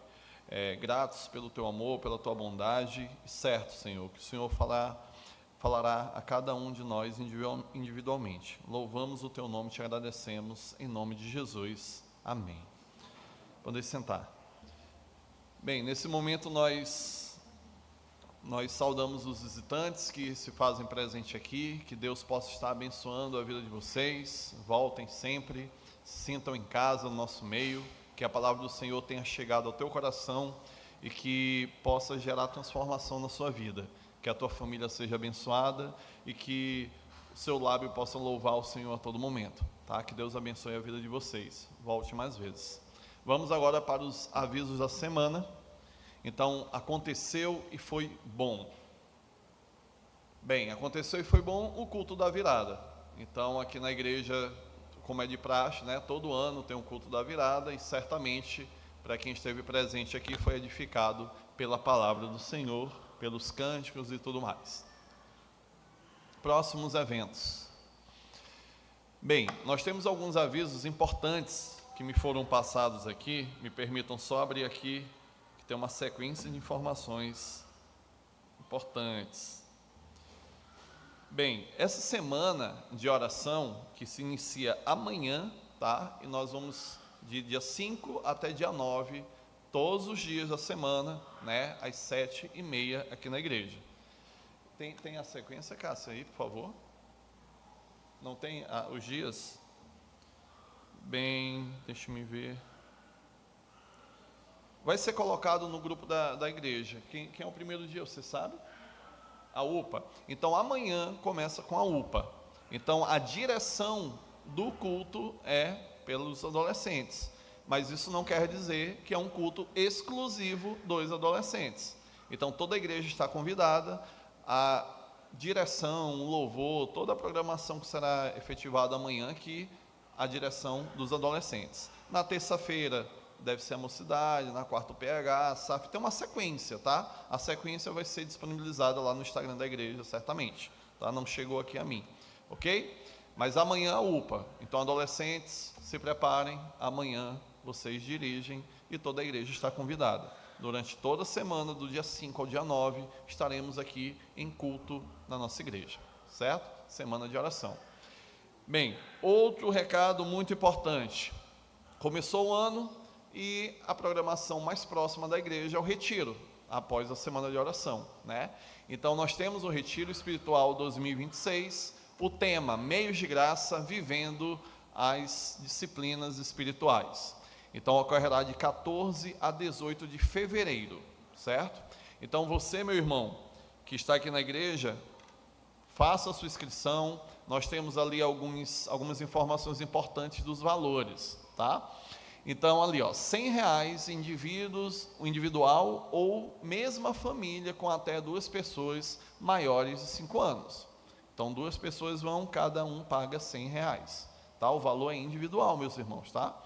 gratos pelo Teu amor, pela Tua bondade, e certo, Senhor, que o Senhor falará a cada um de nós individualmente. Louvamos o Teu nome, te agradecemos, em nome de Jesus. Amém. Podem sentar. Bem, nesse momento nós saudamos os visitantes que se fazem presente aqui, que Deus possa estar abençoando a vida de vocês, voltem sempre, se sintam em casa, no nosso meio, que a palavra do Senhor tenha chegado ao teu coração e que possa gerar transformação na sua vida, que a tua família seja abençoada e que o seu lábio possa louvar o Senhor a todo momento, tá? Que Deus abençoe a vida de vocês, volte mais vezes. Vamos agora para os avisos da semana. Então, aconteceu e foi bom. Bem, aconteceu e foi bom o culto da virada. Então, aqui na igreja, como é de praxe, né, todo ano tem um culto da virada e certamente, para quem esteve presente aqui, foi edificado pela palavra do Senhor, pelos cânticos e tudo mais. Próximos eventos. Bem, nós temos alguns avisos importantes que me foram passados aqui. Me permitam só abrir aqui, que tem uma sequência de informações importantes. Bem, essa semana de oração, que se inicia amanhã, tá? E nós vamos de dia 5 até dia 9, todos os dias da semana, né? Às 7h30 aqui na igreja. Tem a sequência, Cássia, aí, por favor? Não tem os dias? Bem, deixa eu ver. Vai ser colocado no grupo da igreja. Quem é o primeiro dia, você sabe? A UPA. Então, amanhã começa com a UPA. Então, a direção do culto é pelos adolescentes. Mas isso não quer dizer que é um culto exclusivo dos adolescentes. Então, toda a igreja está convidada. A direção, o louvor, toda a programação que será efetivada amanhã aqui, a direção dos adolescentes. Na terça-feira deve ser a mocidade, na quarta o PH, a SAF, tem uma sequência, tá? A sequência vai ser disponibilizada lá no Instagram da igreja, certamente, tá? Não chegou aqui a mim, ok? Mas amanhã a UPA, então adolescentes, se preparem, amanhã vocês dirigem e toda a igreja está convidada. Durante toda a semana, do dia 5 ao dia 9, estaremos aqui em culto na nossa igreja, certo? Semana de oração. Bem, outro recado muito importante. Começou o ano e a programação mais próxima da igreja é o retiro, após a semana de oração, né? Então, nós temos o Retiro Espiritual 2026, o tema Meios de Graça, vivendo as disciplinas espirituais. Então, ocorrerá de 14 a 18 de fevereiro, certo? Então, você, meu irmão, que está aqui na igreja, faça a sua inscrição. Nós temos ali algumas informações importantes dos valores, tá? Então, ali, ó, R$100 individual ou mesma família com até 2 pessoas maiores de 5 anos. Então 2 pessoas vão, cada um paga R$100, tá? O valor é individual, meus irmãos, tá?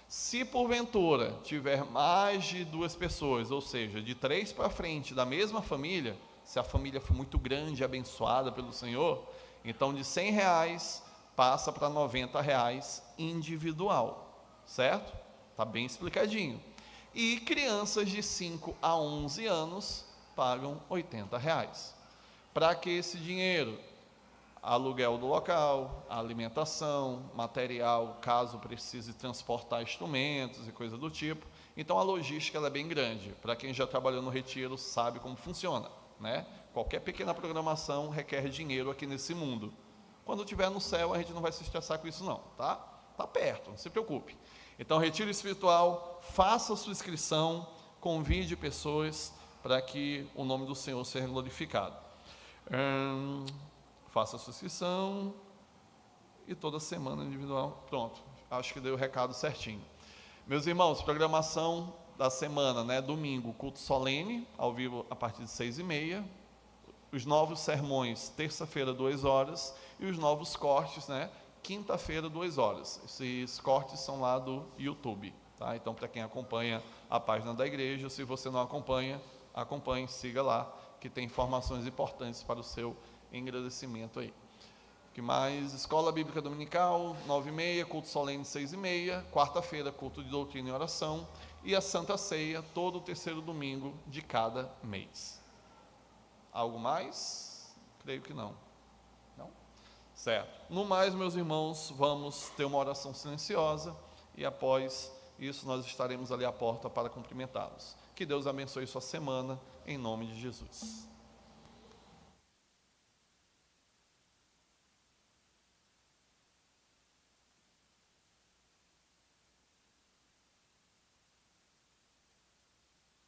Se porventura tiver mais de 2 pessoas, ou seja, de 3 para frente da mesma família, se a família for muito grande e abençoada pelo Senhor, então de R$100 passa para R$90 individual, certo? Está bem explicadinho. E crianças de 5 a 11 anos pagam R$80. Para que esse dinheiro? Aluguel do local, alimentação, material, caso precise transportar instrumentos e coisa do tipo. Então a logística ela é bem grande. Para quem já trabalhou no retiro sabe como funciona, né? Qualquer pequena programação requer dinheiro aqui nesse mundo. Quando estiver no céu a gente não vai se estressar com isso não, tá? Tá perto, não se preocupe. Então retiro espiritual, faça a sua inscrição, convide pessoas para que o nome do Senhor seja glorificado. Faça a sua inscrição e toda semana individual. Pronto, acho que dei o recado certinho. Meus irmãos, programação da semana, né? Domingo, culto solene, ao vivo a partir de 6h30. Os novos sermões, terça-feira, 2 horas. E os novos cortes, né? Quinta-feira, 2 horas. Esses cortes são lá do YouTube, tá? Então, para quem acompanha a página da igreja, se você não acompanha, acompanhe, siga lá, que tem informações importantes para o seu engrandecimento aí. Que mais? Escola Bíblica Dominical, 9h30, culto solene, 6h30, quarta-feira, culto de doutrina e oração, e a Santa Ceia, todo o terceiro domingo de cada mês. Algo mais? Creio que não. Não? Certo. No mais, meus irmãos, vamos ter uma oração silenciosa, e após isso nós estaremos ali à porta para cumprimentá-los. Que Deus abençoe sua semana, em nome de Jesus.